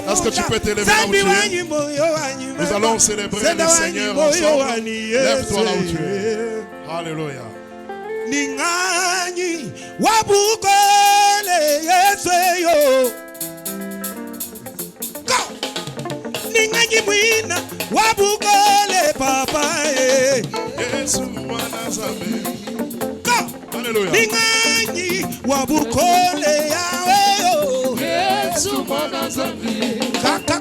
Est-ce que tu peux t'élever là où tu es? Nous allons célébrer le Seigneur ensemble. Lève-toi là où tu es. Alléluia. Ningani wabukole Yesu. Ningani mwina wabukole Papa. Yesu mwana Nzambe. Alléluia. Ningani wabukole Yahweh. Yesu mwana Nzambe. Kaka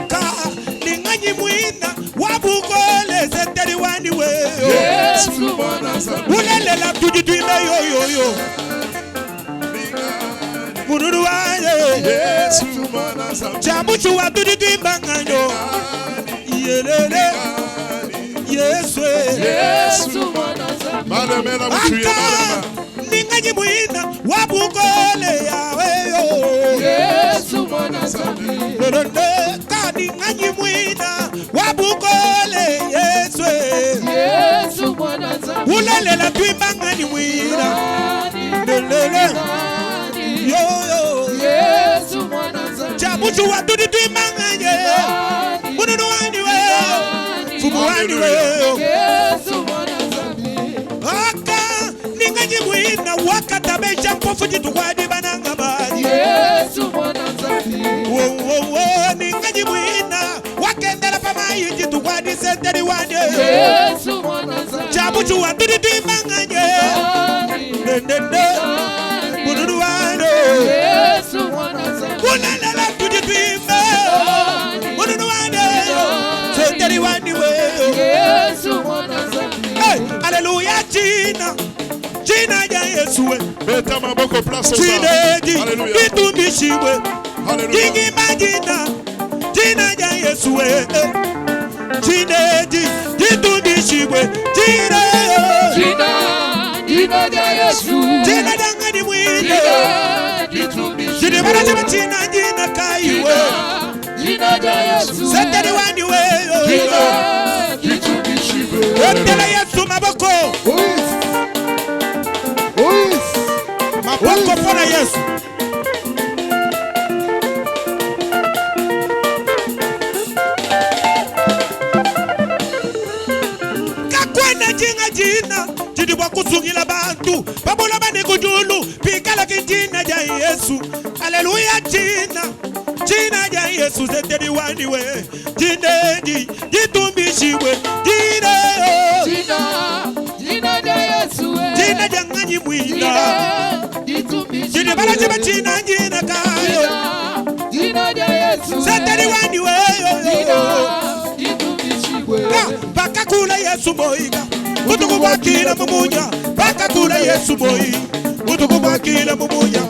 ningani mwina wabukole Zeteri wani we. Yesu mwana Nzambe. Ulelela tujiduime yo. Munuru waye. Yesu mwana Nzambe. Chamuchu wa tujiduime nganyo. Yelele. Yesu. Yesu mwana Nzambe. Maleme là où tu es, malema. Ningani mwina wabukole Yahweh. Yesu mwana Nzambe. Ningani mwina wabukole Yesu. Yesu mwana Nzambe. Ulelela tuimbangani mwina. Lelele. Yo. Yesu mwana Nzambe. Chamuchu wa tujiduime. Mununu wani we. Fumu wani we. Yesu mwana Nzambe. Aka ningani mwina wakatabeja mpofu jitukwadi bananga bani. Yesu mwana Nzambe. Wo ningani mwina wakendela pamayi jitukwadi senteri wani. Yesu mwana Nzambe. Chamuchu wa tujiduime. Nende. Mununu wani. Yesu mwana Nzambe. Ulelela tujiduime. Mununu wani. Senteri wani we. Yesu mwana Nzambe. Hey, alléluia, Jina ya Yesu we. Mets maboko place au sang. Jineji, Alléluia. Itumbishiwe. Alléluia. Jingi majina, Jina ya Yesu we. Jineji, Itumbishiwe. Jina ya Yesu. Jina dangani mwile. Jina jitumbishiwe. Jina barajiba jina kaiwe. Jina ya Yesu. Senteri wani we. Jina jitumbishiwe. Wetela Yesu maboko. Maboko pona Yesu. Kakwena jina jidibwa kusungila bantu babola bane kujulu pikala kinjina ja Yesu. Haleluya jina ja Yesu zeteri wani we. Jineji jitumbishiwe. Jina ya Yesu. Jina janganyi mwina. Jina jitumbishiwe. Jina barajiba jina kayo. Jina ya Yesu. Zeteri wani we. Jina jitumbishiwe. Baka kula Yesu moiga. Utukubakila mumunya. Baka kula Yesu moi. Utukubakila mumunya.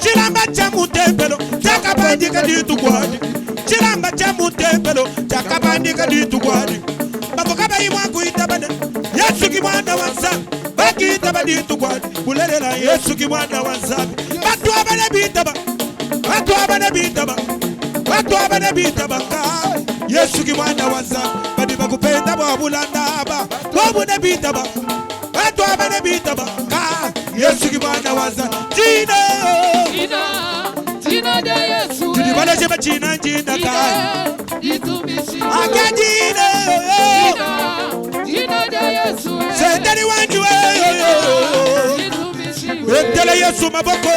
Chilamba cha mutembelo. Chakabandika ditu kwadi. Chilamba cha mutembelo. Chakabandika ditu kwadi. Mabokaba imwangu itabane. Yesu ki mwana wa Nzambe. Baki itabane ditu kwadi. Bulelela Yesu ki mwana wa Nzambe. Batu abane bitaba. Batu abane bitaba. Batu abane bitaba. Yesu ki mwana wa Nzambe. Badi bakupenda bwabulandaba. Bwabune bitaba. Batu abane bitaba. Yesu ki mwana wa Nzambe. Jina ya Yesu. Jidibale jeba jina kai. Jitumbishiwe. Aka jina. Jina ya Yesu. Senteri wani we. Jitumbishiwe. Wetele Yesu maboko.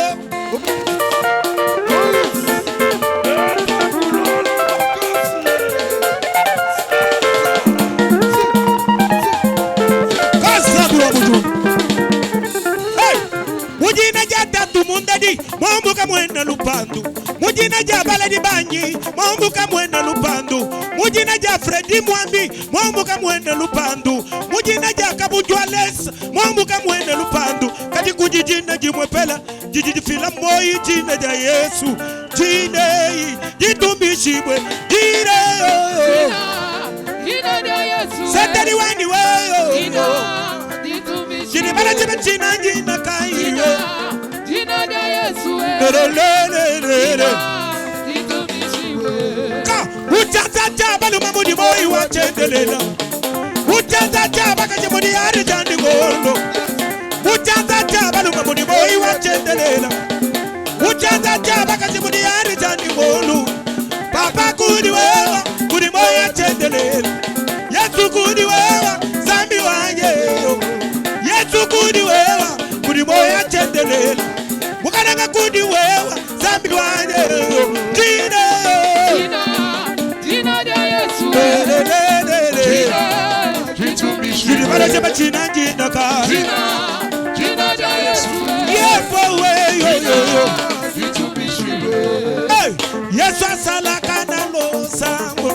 Mujina jata tumundadi, mwambuka mwena lupandu. Mujina jabala di banyi, mwambuka mwena lupandu. Mujina ja Fredi Mwambi, mwambuka mwena lupandu. Mujina ja Kabujwales, mwambuka mwena lupandu. Kati kujijina jimwepela, jijifila moi jina ja Yesu. Jine, jitumbishibwe, jine. Jina ya Yesu. Senteri wani weyo. Jina jitumbishiwe. Jine bala jina kaiwe. Jina ya Yesu. Lelelelele. Jitumbishiwe. Ka ucha chendelela utanza chaba kachimuni ari chandi ngolo utanza chaba lunga muni boyi wa chendelela utanza chaba kachimuni ari chandi ngolo papa kudi wewa kudi moya chendelela Yesu kudi wewa zambi wanje Yesu kudi wewa kudi moya chendelela mukananga kudi wewa zambi wanje Jina ya Yesu Jina para chama china jina ka Jina ya Yesu Yepo we yo Hey Yesu asala kana lo sambo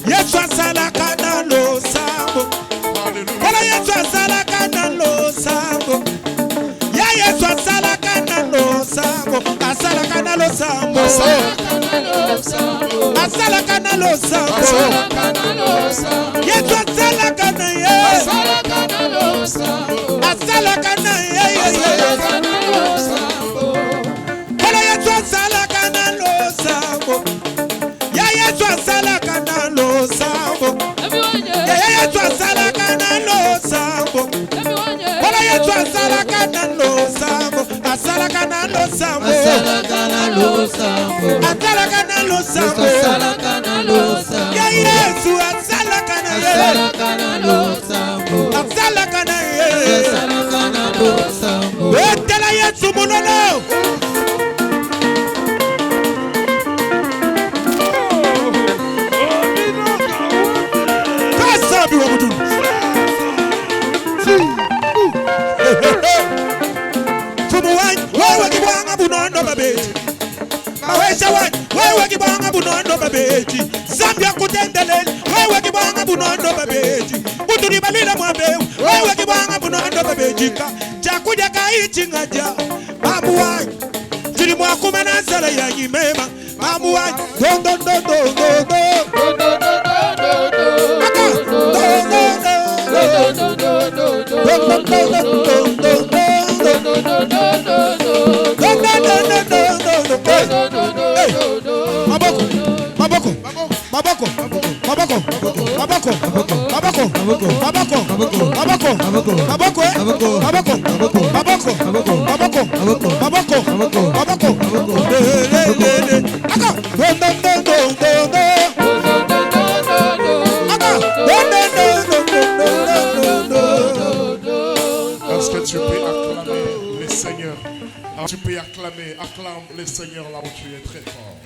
Yesu asala kana lo sambo Kola Yesu asala kana lo sambo Ya Yesu asala kana lo sambo Asala kana lo sambo Asala kana lo sambo Yesu asala kana ye Asala kana ye Kola Yesu asala kana lo sambo Ya Yesu asala kana lo sambo Ya Yesu asala kana lo sambo Kola Yesu asala kana lo sambo Asala kana lo sambo Asala kana lo sambo Ya Yesu asala kana ye Asala kana ye Wetela Yesu munono Kasabi wa mutu Fumuwanyi wewe kibwanga bunondo babeji Mawesha wanyi wewe kibwanga bunondo babeji Zambia kutendeleli wewe kibwanga bunondo babeji Uturi balila mwambeu wewe kibwanga bunondo babeji Chakuja kaichi ngaja Mamu wanyi Chiri mwakume na sala ya yimema Mamu wanyi Don don don don don don Est-ce que tu peux acclamer le Seigneur? Tu peux acclamer, acclame le Seigneur là où tu es très fort.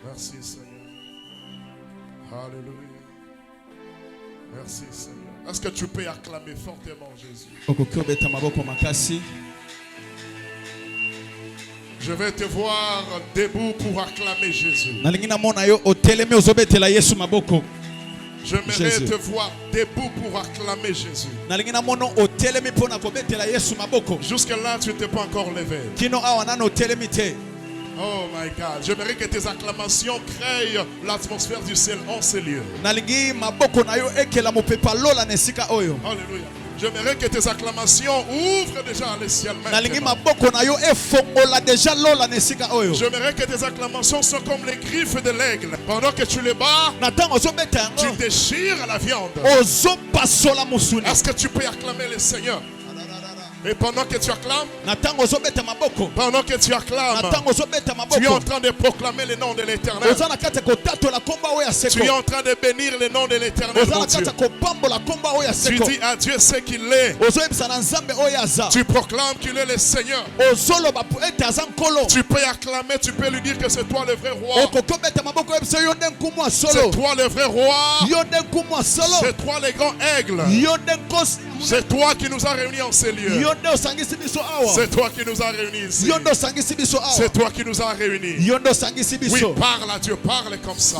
Merci Seigneur. Alléluia. Merci Seigneur. Est-ce que tu peux acclamer fortement Jésus? Je vais te voir debout pour acclamer Jésus. J'aimerais te voir debout pour acclamer Jésus. Jusque-là, tu n'étais pas encore levé. Oh my God. J'aimerais que tes acclamations créent l'atmosphère du ciel en ces lieux. Alléluia. J'aimerais que tes acclamations ouvrent déjà les ciels maintenant. J'aimerais que tes acclamations soient comme les griffes de l'aigle. Pendant que tu les bats, tu déchires la viande. Est-ce que tu peux acclamer le Seigneur? Et pendant que tu acclames, tu es en train de proclamer le nom de l'Éternel. Tu es en train de bénir le nom de l'Éternel. Tu dis à Dieu ce qu'il est. Tu proclames qu'il est le Seigneur. Tu peux acclamer, tu peux lui dire que c'est toi le vrai roi. C'est toi le vrai roi. C'est toi le grand aigle. C'est toi qui nous as réunis en ces lieux. C'est toi qui nous as réunis ici. C'est toi qui nous as réunis. Oui, parle à Dieu, parle comme ça.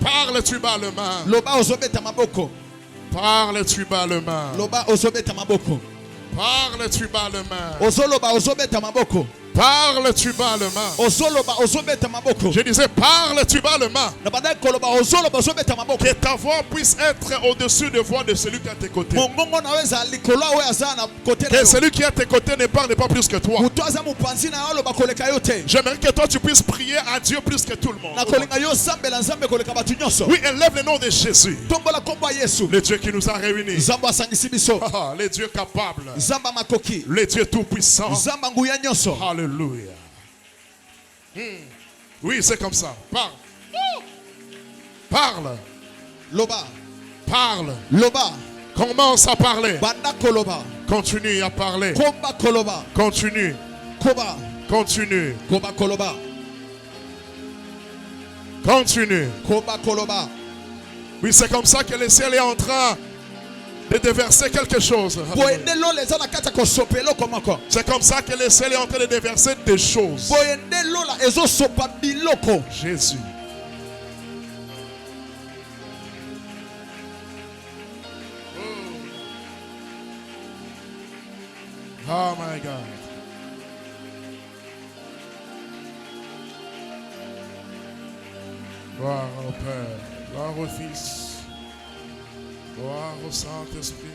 Parle, tu bats le main. Parle, tu bats le main. Parle, tu bats le main. Parle, tu bats le main. Je disais, parle, tu bats le main. Que ta voix puisse être au-dessus de la voix de celui qui est à tes côtés. Que celui qui est à tes côtés ne parle pas plus que toi. J'aimerais que toi tu puisses prier à Dieu plus que tout le monde. Oui, élève le nom de Jésus. Le Dieu qui nous a réunis. Le Dieu capable. Le Dieu tout-puissant. Alléluia. Oui, c'est comme ça. Parle. Parle. Loba. Parle. Loba. Commence à parler. Banda koloba. Continue à parler. Koba koloba. Continue. Koba. Continue. Koba koloba. Continue. Koba koloba. Oui, c'est comme ça que le ciel est en train de déverser quelque chose. C'est comme ça que le ciel est en train de déverser des choses. Jésus. Oh my God. Gloire au Père, gloire au Fils, gloire au Saint-Esprit.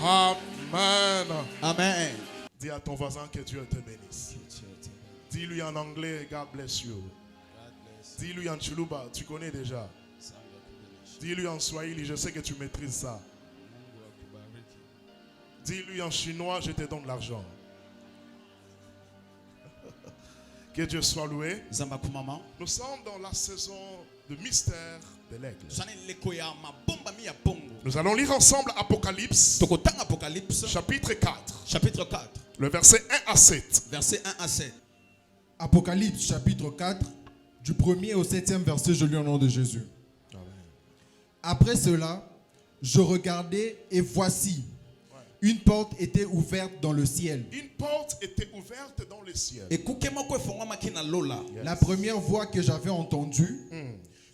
Amen. Amen. Dis à ton voisin que Dieu te bénisse. Dis-lui en anglais, God bless you. Dis-lui en Chuluba, tu connais déjà. Dis-lui en Swahili, je sais que tu maîtrises ça. Dis-lui en chinois, je te donne l'argent. Que Dieu soit loué. Nous sommes dans la saison de mystère de l'aigle. Nous allons lire ensemble Apocalypse, chapitre 4. Chapitre 4. Le verset 1 à 7. Verset 1 à 7. Apocalypse, chapitre 4, du 1er au 7e verset, je lis au nom de Jésus. Amen. Après cela, je regardais et voici, une porte était ouverte dans le ciel. Une porte était ouverte dans le ciel. La première voix que j'avais entendue,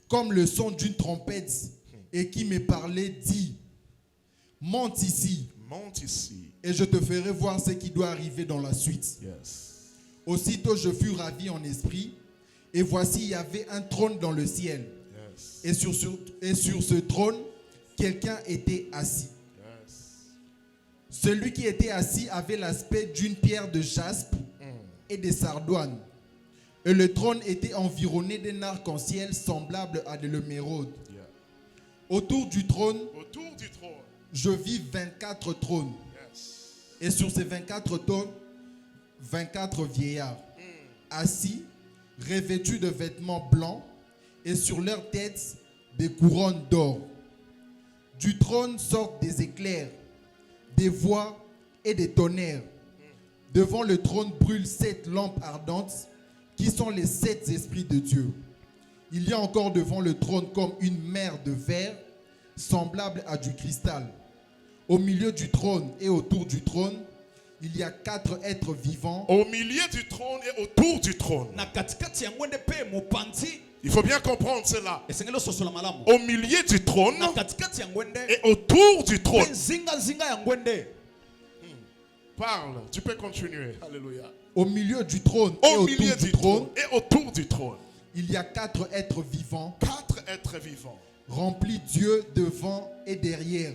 comme le son d'une trompette, et qui me parlait, dit, monte ici. Monte ici. Et je te ferai voir ce qui doit arriver dans la suite. Yes. Aussitôt je fus ravi en esprit, et voici il y avait un trône dans le ciel. Yes. Et sur ce trône, quelqu'un était assis. Celui qui était assis avait l'aspect d'une pierre de jaspe et de sardoine. Et le trône était environné d'un arc-en-ciel semblable à de l'émeraude. Yeah. Autour du trône, je vis 24 trônes. Yes. Et sur ces 24 trônes, 24 vieillards, assis, revêtus de vêtements blancs, et sur leurs têtes, des couronnes d'or. Du trône sortent des éclairs, des voix et des tonnerres. Devant le trône brûlent 7 lampes ardentes qui sont les 7 esprits de Dieu. Il y a encore devant le trône comme une mer de verre semblable à du cristal. Au milieu du trône et autour du trône, il y a 4 êtres vivants. Au milieu du trône et autour du trône. Il faut bien comprendre cela. Au milieu du trône et autour du trône. Parle, tu peux continuer. Alléluia. Au milieu du trône et autour du trône, et autour du trône, il y a 4 êtres vivants. 4 êtres vivants. Remplis Dieu devant et derrière.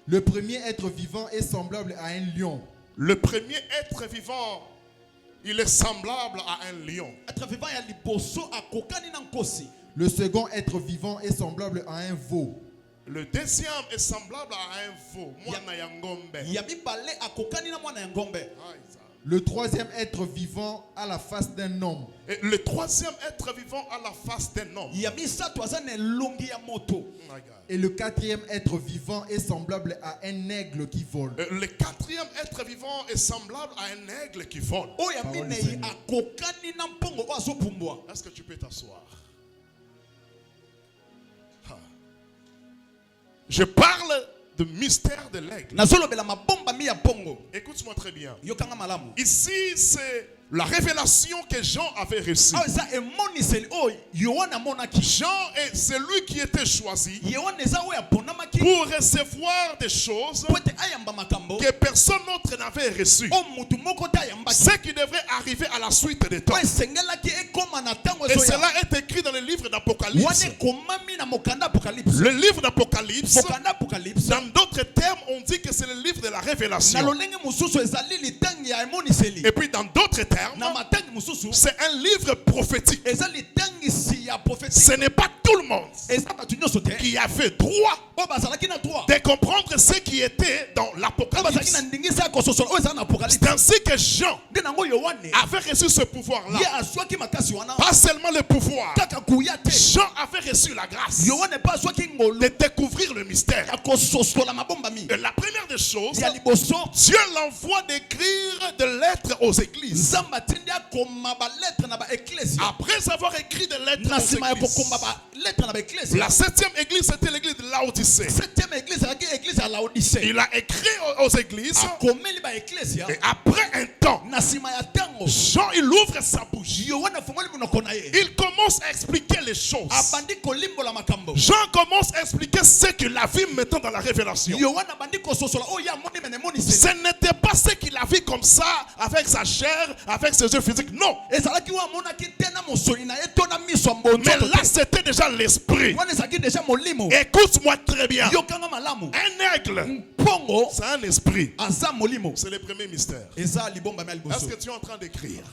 Le premier être vivant est semblable à un lion. Le premier être vivant, il est semblable à un lion. Le second être vivant est semblable à un veau. Le deuxième est semblable à un veau. Le troisième être vivant a la face d'un homme. Et le troisième être vivant a la face d'un homme. Et le quatrième être vivant est semblable à un aigle qui vole. Le quatrième être vivant est semblable à un aigle qui vole. Est-ce que tu peux t'asseoir? Je parle de mystère de l'aigle. Écoute-moi très bien. Ici, c'est La révélation que Jean avait reçue. Jean est celui qui était choisi pour recevoir des choses que personne d'autre n'avait reçues. Ce qui devrait arriver à la suite des temps. Et cela est écrit dans le livre d'Apocalypse. Le livre d'Apocalypse, dans d'autres termes, on dit que c'est le livre de la révélation. Et puis dans d'autres termes, c'est un livre prophétique. Ce n'est pas tout le monde qui avait droit de comprendre ce qui était dans l'Apocalypse. C'est ainsi que Jean avait reçu ce pouvoir-là. Pas seulement le pouvoir. Jean avait reçu la grâce de découvrir le mystère. Et la première des choses, Dieu l'envoie d'écrire des lettres aux églises. Après avoir écrit des lettres aux églises, la 7e église, c'était l'église de Laodicée. Il a écrit aux églises. Et après un temps, Jean, il ouvre sa bouche. Il commence à expliquer les choses. Jean commence à expliquer ce qu'il a vu maintenant dans la révélation. Ce n'était pas ce qu'il a vu comme ça, avec sa chair, avec ses yeux physiques. Non. Mais là, c'était déjà l'esprit. Écoute-moi très bien. Un aigle, c'est un esprit. C'est le premier mystère. Est-ce que tu es en train d'écrire?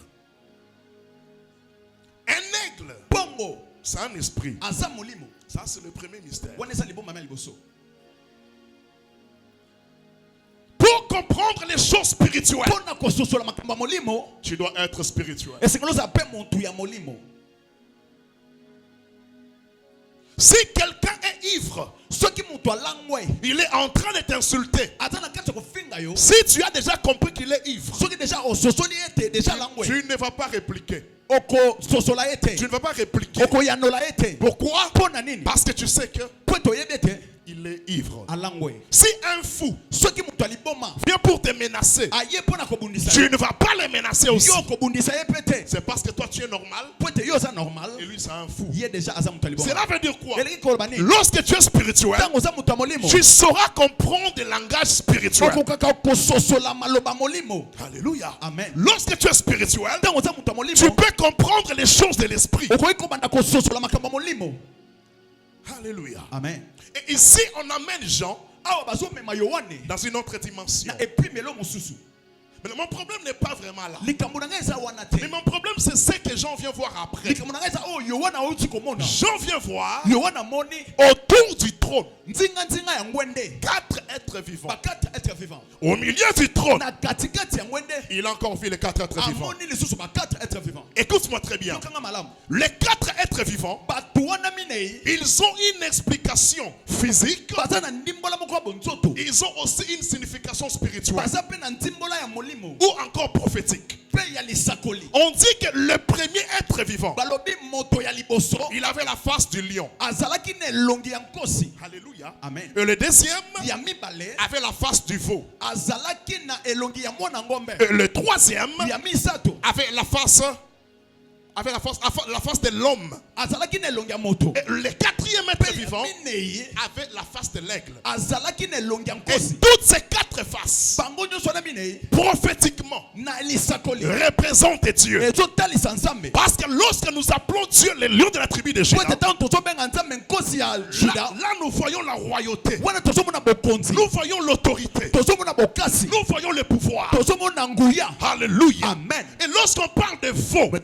Un aigle, c'est un esprit. Ça, c'est le premier mystère. Pour comprendre les choses spirituelles, tu dois être spirituel. Si quelqu'un est ivre, il est en train de t'insulter. Si tu as déjà compris qu'il est ivre, tu ne vas pas répliquer. Tu ne vas pas répliquer. Pourquoi? Parce que tu sais que il est ivre. Si un fou vient pour te menacer, tu ne vas pas le menacer aussi. C'est parce que toi tu es normal et lui c'est un fou. Cela veut dire quoi? Lorsque tu es spirituel, tu sauras comprendre le langage spirituel. Alléluia. Amen. Lorsque tu es spirituel, tu peux comprendre les choses de l'esprit. Alléluia. Amen. Et ici, on amène Jean dans une autre dimension. Mais mon problème n'est pas vraiment là. Mais mon problème, c'est ce que Jean vient voir après. Jean vient voir autour du trône 4 êtres vivants. Au milieu du trône, il a encore vu les 4 êtres vivants. Écoute-moi très bien. Les 4 êtres vivants, ils ont une explication physique. Ils ont aussi une signification spirituelle ou encore prophétique. On dit que le premier être vivant, il avait la face du lion. Alléluia. Amen. Et le deuxième avait la face du veau. Et le troisième avait la face de l'homme. Et le quatrième être vivant avait la face de l'aigle. Et toutes ces 4 faces, prophétiquement, représentent Dieu. Parce que lorsque nous appelons Dieu le lion de la tribu de Juda, là nous voyons la royauté, nous voyons l'autorité, nous voyons le pouvoir. Alléluia. Amen. Et lorsqu'on parle de veau, nous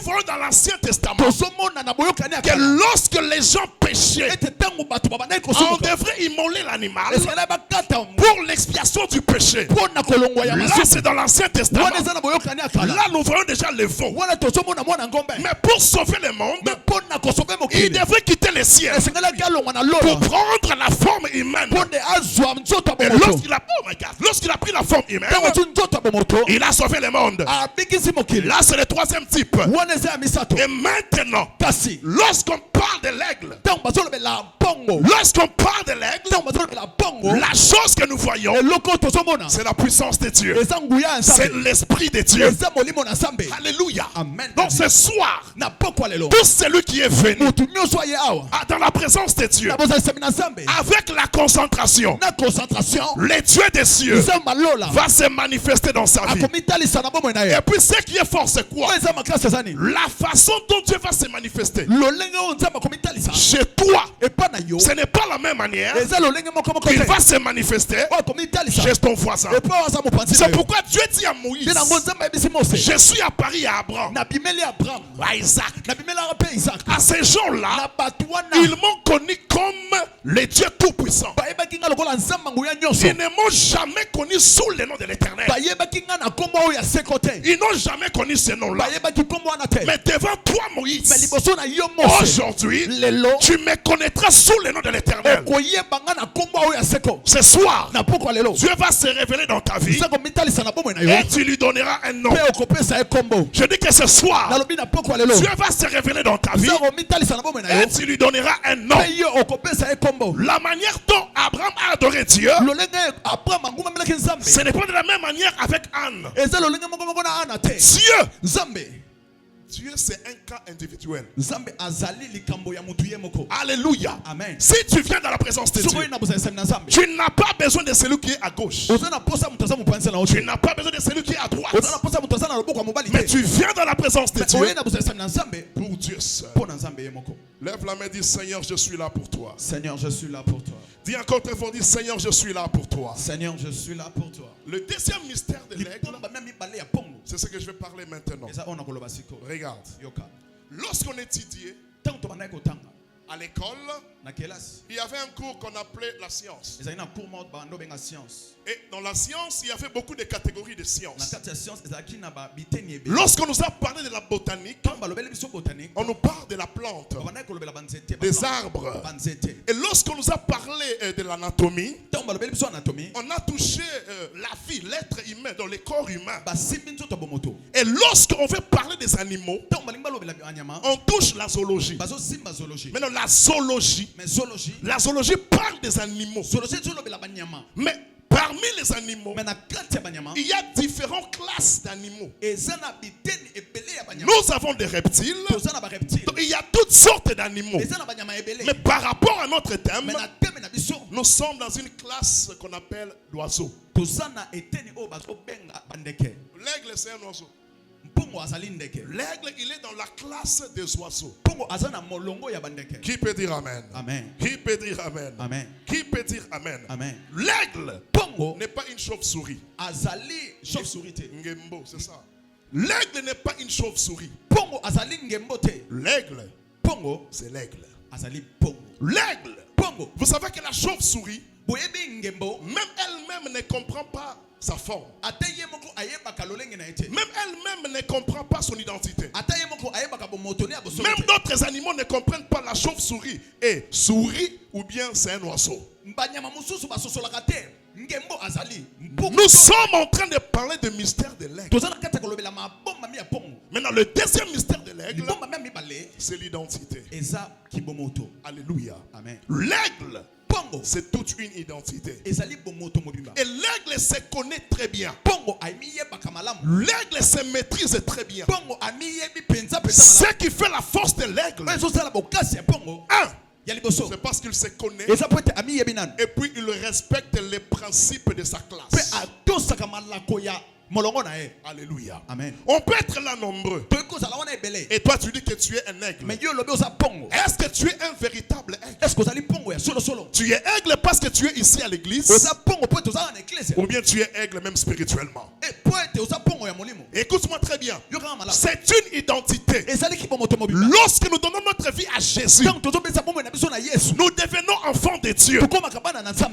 voyons dans l'Ancien Testament que lorsque les gens péchaient, on devrait immoler l'animal pour l'expiation du péché. Là c'est dans l'Ancien Testament. Là nous voyons déjà le veau. Mais pour sauver le monde, il devrait quitter les cieux pour prendre la forme humaine. Et lorsqu'il a pris la forme humaine, il a sauvé le monde. Là c'est le troisième type. Et maintenant, lorsqu'on parle de l'aigle, La chose que nous voyons, c'est la puissance de Dieu. C'est l'esprit de Dieu. Alléluia. Amen. Donc ce soir, tout celui qui est venu dans la présence de Dieu, avec la concentration, le Dieu des cieux va se manifester dans sa vie. Et puis ce qui est fort, c'est quoi? La façon dont Dieu va se manifester chez toi, ce n'est pas la même manière qu'il va se manifester chez ton voisin. C'est pourquoi Dieu dit à Moïse, je suis apparu à Abraham, à Isaac. À ces gens-là, ils m'ont connu comme le Dieu Tout-Puissant. Ils ne m'ont jamais connu sous le nom de l'Éternel. Ils n'ont jamais connu ce nom-là. Mais devant toi, Moïse, aujourd'hui, tu me connaîtras sous le nom de l'Éternel. Ce soir, Dieu va se révéler dans ta vie et tu lui donneras un nom. Je dis que ce soir, Dieu va se révéler dans ta vie et tu lui donneras un nom. La manière dont Abraham a adoré Dieu, ce n'est pas de la même manière avec Anne. Dieu, c'est un cas individuel. Alléluia. Amen. Si tu viens dans la présence de Dieu, tu n'as pas besoin de celui qui est à gauche. Tu n'as pas besoin de celui qui est à droite. Mais tu viens dans la présence de Dieu pour Dieu seul. Lève la main et dis, Seigneur, je suis là pour toi. Seigneur, je suis là pour toi. Dis encore très fort, dis, Seigneur, je suis là pour toi. Seigneur, je suis là pour toi. Le deuxième mystère de l'aigle, c'est ce que je vais parler maintenant. Regarde. Lorsqu'on étudiait à l'école, il y avait un cours qu'on appelait la science. Et dans la science, il y avait beaucoup de catégories de sciences. Lorsqu'on nous a parlé de la botanique, on nous parle de la plante, des arbres. Et lorsqu'on nous a parlé de l'anatomie, on a touché la vie, l'être humain, dans le corps humain. Et lorsqu'on veut parler des animaux, on touche la zoologie. Maintenant, la zoologie parle des animaux. Mais parmi les animaux, il y a différentes classes d'animaux. Nous avons des reptiles. Donc, il y a toutes sortes d'animaux. Mais par rapport à notre thème, nous sommes dans une classe qu'on appelle l'oiseau. L'aigle, c'est un oiseau. L'aigle, il est dans la classe des oiseaux. Qui peut dire amen? Amen. Qui peut dire amen? Amen. Qui peut dire amen? Amen. L'aigle n'est pas une chauve-souris. Ngembo, c'est ça. L'aigle n'est pas une chauve-souris. L'aigle, c'est l'aigle. L'aigle, vous savez que la chauve-souris, même elle-même ne comprend pas sa forme. Même elle-même ne comprend pas son identité. Même d'autres animaux ne comprennent pas la chauve-souris est souris ou bien c'est un oiseau. Nous sommes en train de parler du mystère de l'aigle. Maintenant, le deuxième mystère de l'aigle, c'est l'identité. Alléluia. L'aigle, c'est toute une identité. Et l'aigle se connaît très bien. L'aigle se maîtrise très bien. Ce qui fait la force de l'aigle, c'est parce qu'il se connaît et puis il respecte les principes de sa classe. Alléluia. Amen. On peut être là nombreux. Et toi tu dis que tu es un aigle. Est-ce que tu es un véritable aigle? Tu es aigle parce que tu es ici à l'église, ou bien tu es aigle même spirituellement? Écoute-moi très bien. C'est une identité. Lorsque nous donnons notre vie à Jésus, nous devenons enfants de Dieu.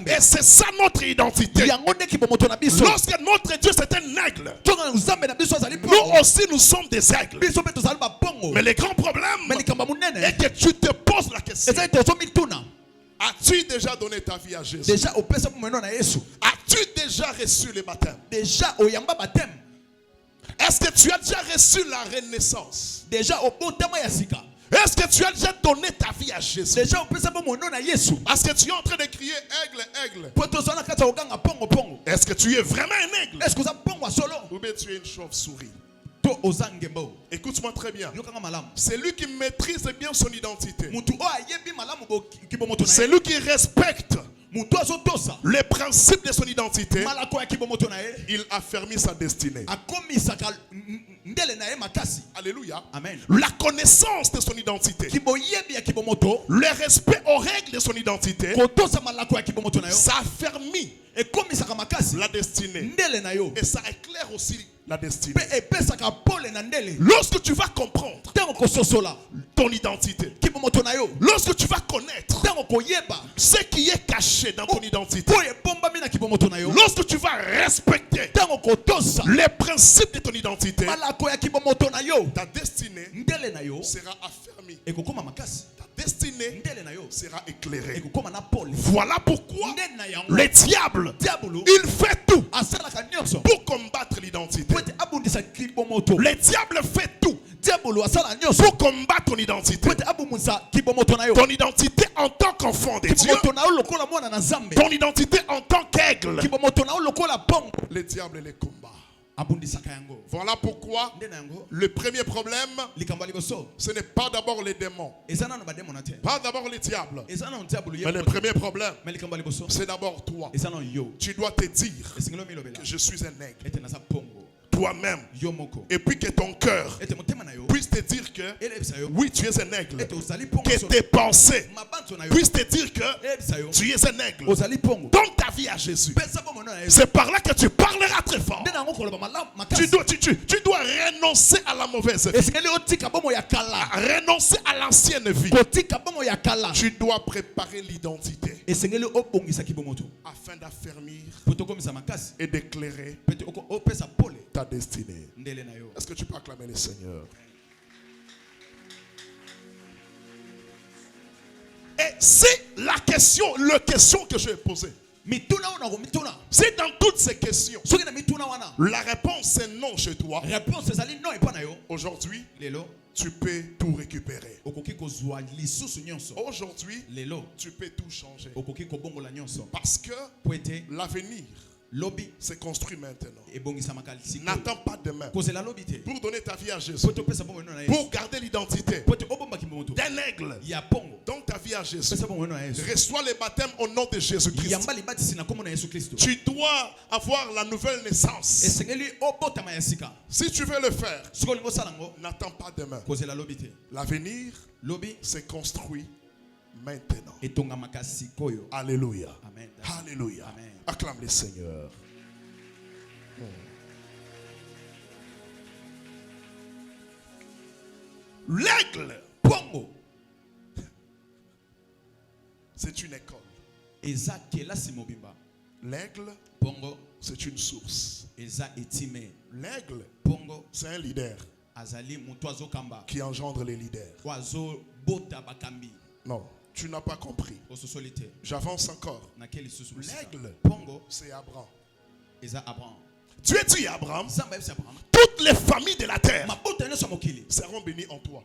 Et c'est ça notre identité. Lorsque notre Dieu c'est un aigle, nous aussi nous sommes des aigles. Mais le grand problème est que tu te poses la question: as-tu déjà donné ta vie à Jésus? As-tu déjà reçu le baptême? Est-ce que tu as déjà reçu la renaissance? Est-ce que tu as déjà donné ta vie à Jésus? Parce que tu es en train de crier aigle, aigle. Est-ce que tu es vraiment un aigle? Ou bien tu es une chauve-souris? Écoute-moi très bien. C'est lui qui maîtrise bien son identité. C'est lui qui respecte les principes de son identité. Il a affermi sa destinée. Alléluia. Amen. La connaissance de son identité, le respect aux règles de son identité, ça affermit la destinée. Et ça éclaire aussi la destinée. Lorsque tu vas comprendre ton identité, lorsque tu vas connaître ce qui est caché dans ton identité, lorsque tu vas respecter les principes de ton identité, ta destinée sera affermie. Ta destinée sera éclairée. Voilà pourquoi le diable, il fait tout pour combattre l'identité. Le diable fait tout pour combattre ton identité. Ton identité en tant qu'enfant de Dieu, ton identité en tant qu'aigle, le diable les combat. Voilà pourquoi le premier problème, ce n'est pas d'abord les démons, pas d'abord les diables, mais le premier problème, c'est d'abord toi. Tu dois te dire que je suis un aigle toi-même, et puis que ton cœur puisse te dire que oui, tu es un aigle, que tes pensées puissent te dire que tu es un aigle. Donne ta vie à Jésus. C'est par là que tu parleras très fort. Tu dois renoncer à la mauvaise vie, renoncer à l'ancienne vie. Tu dois préparer l'identité afin d'affermir et d'éclairer ta destinée. Est-ce que tu peux acclamer le Seigneur? Et c'est la question que je vais poser. C'est dans toutes ces questions, la réponse est non chez toi. Aujourd'hui, tu peux tout récupérer. Aujourd'hui, tu peux tout changer. Parce que l'avenir c'est construit maintenant. N'attends pas demain pour donner ta vie à Jésus, pour garder l'identité d'un aigle. Donne ta vie à Jésus. Reçois le baptême au nom de Jésus-Christ. Tu dois avoir la nouvelle naissance. Si tu veux le faire, n'attends pas demain. L'avenir c'est construit maintenant. Alléluia. Amen. Alléluia. Amen. Acclame le Seigneur. L'aigle, c'est une école. L'aigle, c'est une source. L'aigle, c'est un leader qui engendre les leaders. Non, tu n'as pas compris. J'avance encore. L'aigle, c'est Abraham. Tu es-tu Abraham? Toutes les familles de la terre seront bénies en toi.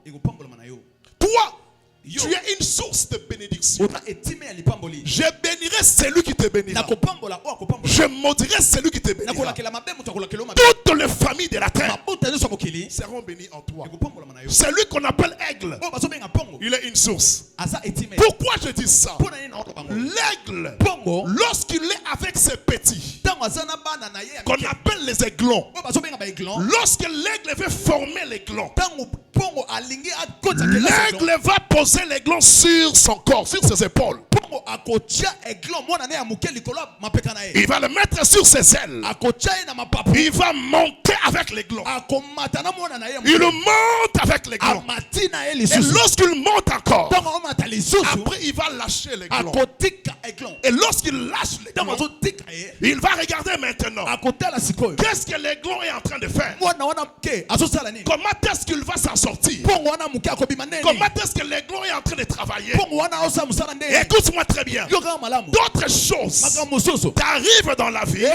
Toi, tu es une source de bénédiction. Je bénirai celui qui te bénira. Je maudirai celui qui te bénira. Toutes les familles de la terre seront bénies en toi. Celui qu'on appelle aigle, il est une source. Pourquoi je dis ça? L'aigle, lorsqu'il est avec ses petits, qu'on appelle les aiglons, lorsque l'aigle veut former l'aiglon, l'aigle va poser l'aiglon sur son corps, sur ses épaules. Il va le mettre sur ses ailes. Il va monter avec l'aiglon. Il monte avec l'aiglon. Et lorsqu'il monte encore, après il va lâcher l'aiglon. Et lorsqu'il lâche l'aiglon, il va regarder maintenant. Qu'est-ce que l'aiglon est en train de faire? Comment est-ce qu'il va s'en sortir? Comment est-ce que l'aiglon est en train de travailler? Écoute-moi très bien. D'autres choses t'arrivent dans la vie.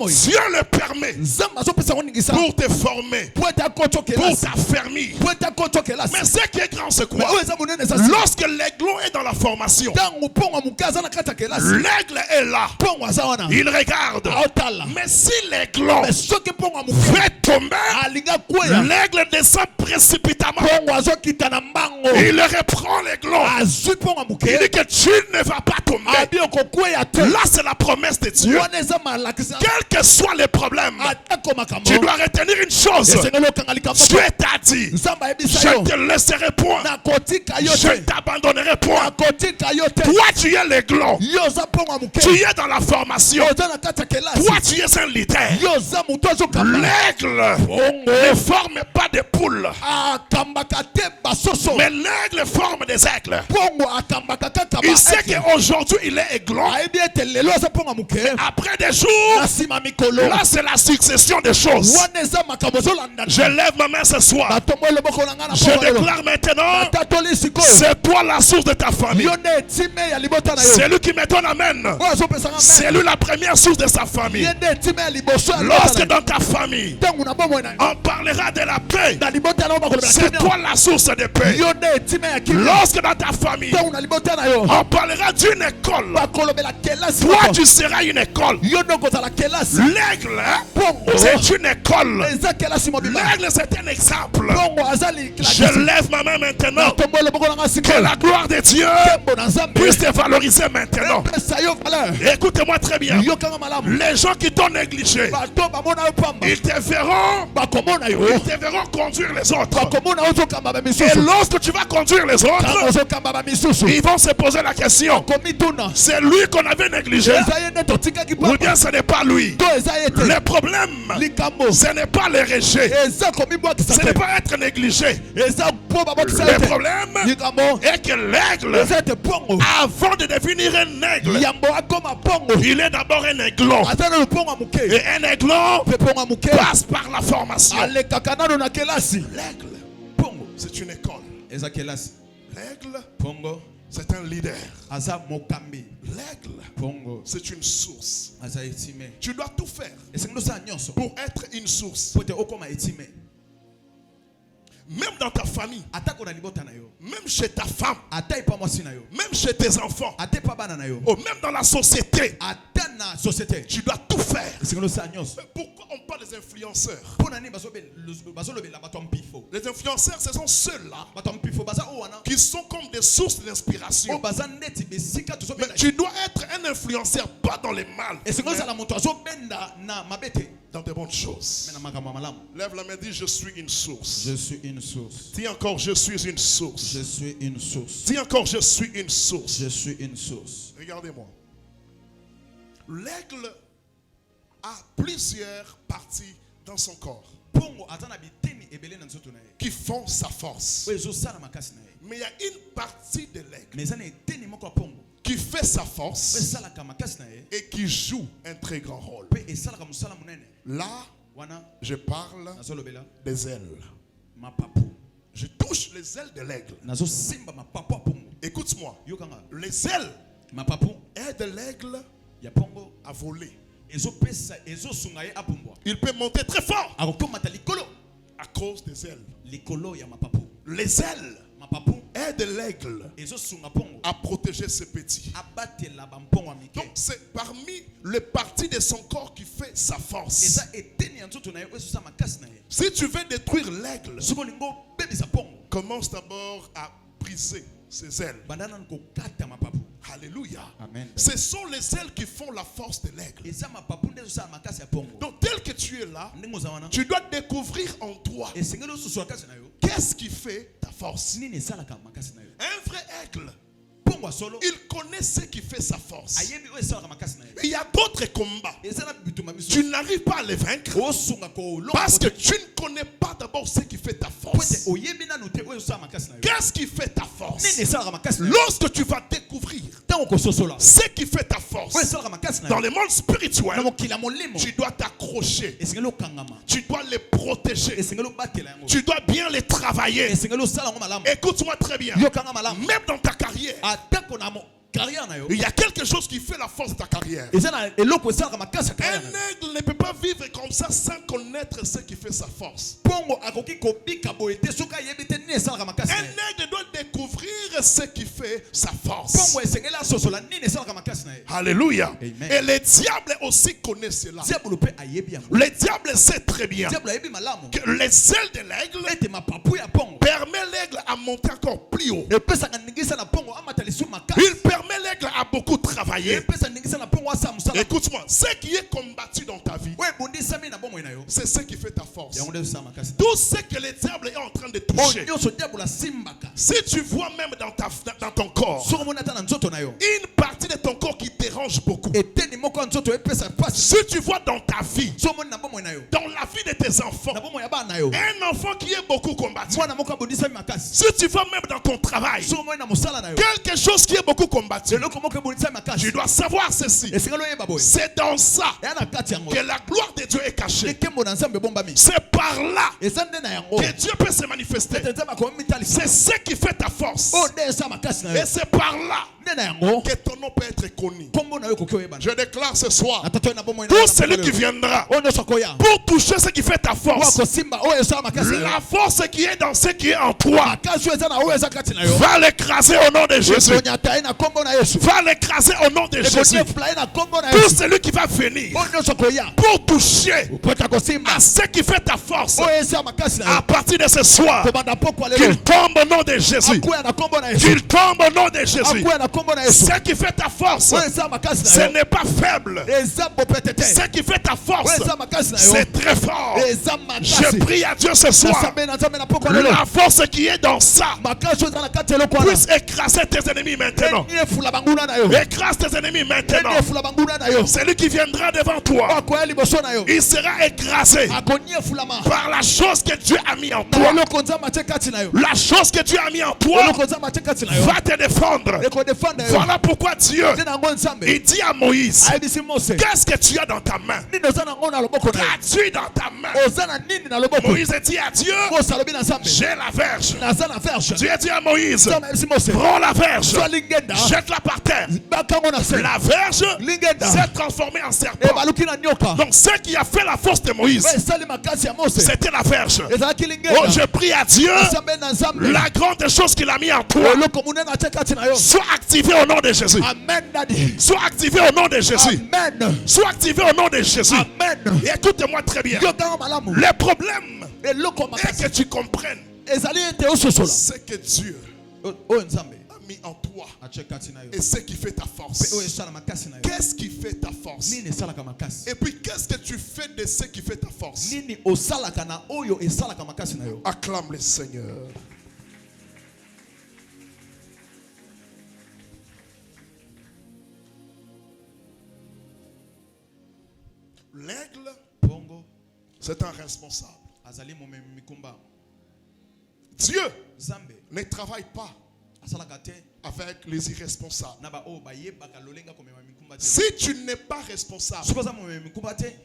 Dieu le permet pour te former, pour t'affermir. Mais ce qui est grand, c'est quoi? Lorsque l'aiglon est dans la formation, l'aigle est là, il regarde. Mais si l'aiglon fait tomber, l'aigle descend précipitamment. Il reprend l'aiglon. Il dit que tu ne vas pas tomber. Là, c'est la promesse de Dieu. Quels que soient les problèmes, tu dois retenir une chose. Dieu t'a dit, je ne te laisserai point, je ne t'abandonnerai point. Toi, tu es l'aiglon. Tu es dans la formation. Toi, tu es un leader. L'aigle ne forme pas de poules, mais l'aigle forme des aigles. Il sait qu'aujourd'hui il est aiglon. Après des jours, là c'est la succession des choses. Je lève ma main ce soir. Je déclare maintenant, c'est toi la source de ta famille. C'est lui qui me donne amen. C'est lui la première source de sa famille. Lorsque dans ta famille on parlera de la paix, c'est toi la source de paix. Lorsque dans ta famille on parlera d'une école, toi tu seras une école. L'aigle c'est une école. L'aigle c'est un exemple. Je lève ma main maintenant, que la gloire de Dieu puisse te valoriser maintenant. Écoutez-moi très bien. Les gens qui t'ont négligé, ils te verront conduire les autres. Et lorsque tu vas conduire les autres, ils vont se poser la question, c'est lui qu'on avait négligé ou bien ce n'est pas lui? Le problème, ce n'est pas le rejet, ce n'est pas être négligé. Le problème est que l'aigle, avant de devenir un aigle, il est d'abord un aiglon. Et un aiglon passe par la formation. L'aigle, c'est une école. L'aigle, c'est un leader. L'aigle, c'est une source. Tu dois tout faire pour être une source. Même dans ta famille, même chez ta femme, même chez tes enfants, ou même dans la société, tu dois tout faire. Pourquoi on parle des influenceurs? Les influenceurs, ce sont ceux-là qui sont comme des sources d'inspiration. Mais tu dois être un influenceur, pas dans les mal, dans des bonnes choses. Lève la main et dis, je suis une source. Je suis une source. Dis encore, je suis une source. Je suis une source. Dis encore, je suis une source. Je suis une source. Regardez-moi. L'aigle a plusieurs parties dans son corps qui font sa force. Mais il y a une partie de l'aigle qui fait sa force et qui joue un très grand rôle. Là, je parle des ailes. Je touche les ailes de l'aigle. Écoute-moi. Les ailes aident l'aigle à voler. Il peut monter très fort à cause des ailes. Les ailes aident l'aigle à protéger ses petits. Donc c'est parmi les parties de son corps qui fait sa force. Si tu veux détruire l'aigle, commence d'abord à briser ses ailes. Alléluia. Amen. Ce sont les ailes qui font la force de l'aigle. Donc tel que tu es là, tu dois découvrir en toi qu'est-ce qui fait ta force. Un vrai aigle, il connaît ce qui fait sa force. Il y a d'autres combats, tu n'arrives pas à les vaincre parce que tu ne connais pas d'abord ce qui fait ta force. Qu'est-ce qui fait ta force? Lorsque tu vas découvrir ce qui fait ta force dans le monde spirituel, tu dois t'accrocher, tu dois les protéger, tu dois bien les travailler. Écoute-moi très bien. Même dans ta carrière, Il y a quelque chose qui fait la force de ta carrière. Un aigle ne peut pas vivre comme ça sans connaître ce qui fait sa force. Un aigle doit découvrir ce qui fait sa force. Alléluia. Et le diable aussi connaît cela. Le diable sait très bien que les ailes de l'aigle permet l'aigle à monter encore plus haut. Il permet l'aigle à beaucoup travailler. Écoute-moi, ce qui est combattu dans ta vie, c'est ce qui fait ta force. Tout ce que le diable est en train de toucher, si tu vois même dans ton corps une partie de ton corps qui dérange beaucoup, si tu vois dans ta vie, dans la vie de tes enfants, un enfant qui est beaucoup combattu, si tu vois même dans ton travail quelque chose qui est beaucoup combattu, tu dois savoir ceci. C'est dans ça que la gloire de Dieu est cachée. C'est par là que Dieu peut se manifester. C'est ce qui fait ta force. Et c'est par là que ton nom peut être connu. Je déclare ce soir, tout celui qui viendra pour toucher ce qui fait ta force, la force qui est dans ce qui est en toi, va l'écraser au nom de Jésus. Va l'écraser au nom de Jésus. Tout celui qui va venir pour toucher à ce qui fait ta force, à partir de ce soir, qu'il tombe au nom de Jésus. Qu'il tombe au nom de Jésus. Ce qui fait ta force, ce n'est pas faible. Ce qui fait ta force, c'est très fort. Je prie à Dieu ce soir, la force qui est dans ça puisse écraser tes ennemis maintenant. Écrase tes ennemis maintenant. Celui qui viendra devant toi, il sera écrasé par la chose que Dieu a mis en toi. La chose que Dieu a mis en toi va te défendre. Voilà pourquoi Dieu, il dit à Moïse, qu'est-ce que tu as dans ta main? Qu'as-tu dans ta main? Moïse dit à Dieu, j'ai la verge. Dieu dit à Moïse, prends la verge, jette-la par terre. La verge s'est transformée en serpent. Donc ce qui a fait la force de Moïse, c'était la verge. Oh, je prie à Dieu, la grande chose qu'il a mis en toi soit activée au nom de Jésus. Soit activée au nom de Jésus. Soit activée au nom de Jésus. Et écoute-moi très bien. Le problème est que tu comprennes ce que Dieu a mis en toi et ce qui fait ta force. Qu'est-ce qui fait ta force? Et puis qu'est-ce que tu fais de ce qui fait ta force? Acclame le Seigneur. L'aigle, c'est un responsable. Dieu ne travaille pas avec les irresponsables. Si tu n'es pas responsable,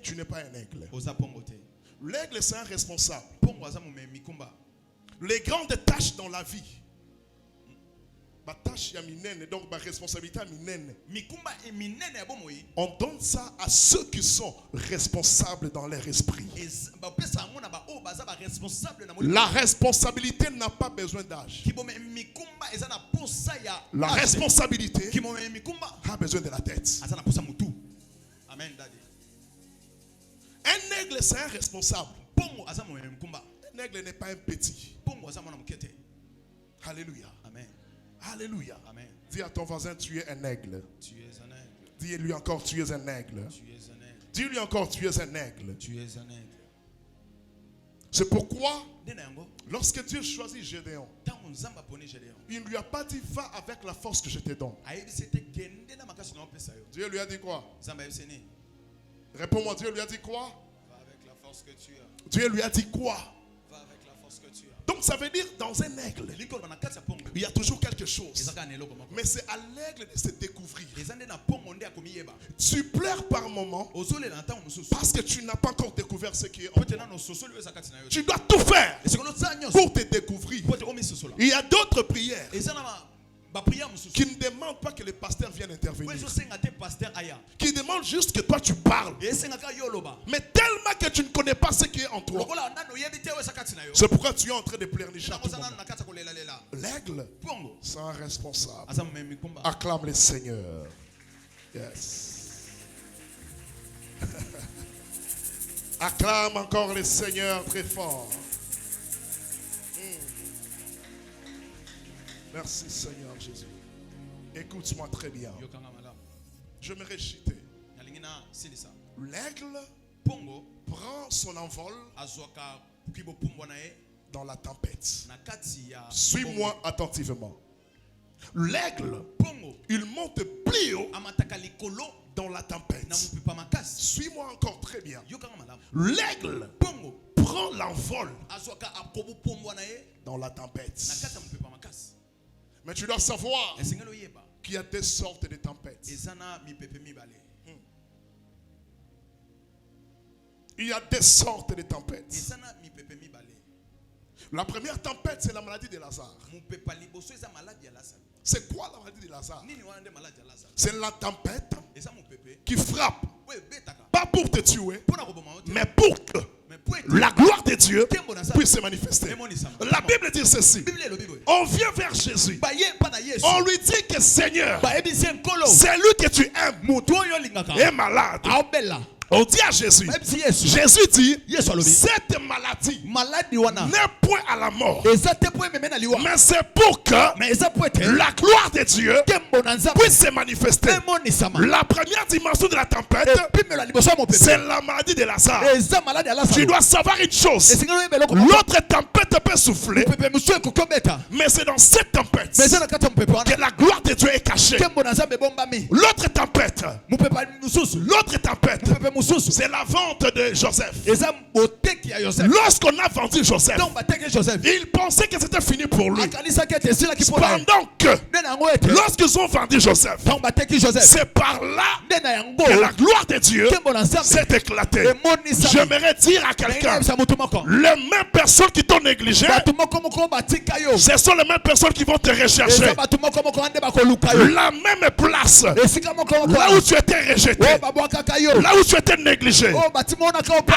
tu n'es pas un aigle. L'aigle, c'est un responsable. Les grandes tâches dans la vie, donc ma responsabilité on donne ça à ceux qui sont responsables dans leur esprit. La responsabilité n'a pas besoin d'âge. La responsabilité a besoin de la tête. Amen. Un aigle, c'est un responsable. Un aigle n'est pas un petit. Alléluia. Amen. Alléluia. Amen. Dis à ton voisin, tu es un aigle. Tu es un aigle. Dis-lui encore, tu es un aigle. Tu es un aigle. Dis-lui encore, tu es un aigle. Tu es un aigle. C'est pourquoi, lorsque Dieu choisit Gédéon, il ne lui a pas dit, va avec la force que je te donne. Dieu lui a dit quoi? Réponds-moi, Dieu lui a dit quoi? Va avec la force que tu as. Dieu lui a dit quoi? Va avec la force que tu as. Donc ça veut dire dans un aigle, il y a toujours quelque chose. Mais c'est à l'aigle de se découvrir. Tu pleures par moment parce que tu n'as pas encore découvert ce qui est en toi. Tu dois tout faire pour te découvrir. Il y a d'autres prières qui ne demande pas que le pasteur vienne intervenir, qui demande juste que toi tu parles, mais tellement que tu ne connais pas ce qui est en toi. C'est pourquoi tu es en train de pleurnicher. L'aigle, c'est un responsable. Acclame le Seigneur. Yes. Acclame encore le Seigneur très fort. Merci Seigneur Jésus. Écoute-moi très bien. Je me réchite. L'aigle prend son envol dans la tempête. Suis-moi attentivement. L'aigle, il monte plus haut dans la tempête. Suis-moi encore très bien. L'aigle prend l'envol dans la tempête. Mais tu dois savoir qu'il y a deux sortes de tempêtes. Il y a deux sortes de tempêtes. La première tempête, c'est la maladie de Lazare. C'est quoi la maladie de Lazare? C'est la tempête qui frappe, pas pour te tuer, mais pour que la gloire de Dieu puisse se manifester. La Bible dit ceci. On vient vers Jésus. On lui dit que Seigneur, celui que tu aimes est malade. On dit à Jésus, Jésus dit, cette maladie n'est point à la mort, mais c'est pour que la gloire de Dieu puisse se manifester. La première dimension de la tempête, c'est la maladie de Lazare. Tu dois savoir une chose, l'autre tempête peut souffler, mais c'est dans cette tempête que la gloire de Dieu est cachée. L'autre tempête, c'est la vente de Joseph. Lorsqu'on a vendu Joseph, il pensait que c'était fini pour lui. Pendant que, lorsqu'ils ont vendu Joseph, c'est par là que la gloire de Dieu s'est éclatée. J'aimerais dire à quelqu'un, les mêmes personnes qui t'ont négligé, ce sont les mêmes personnes qui vont te rechercher. La même place, là où tu étais rejeté, là où tu étais négligé.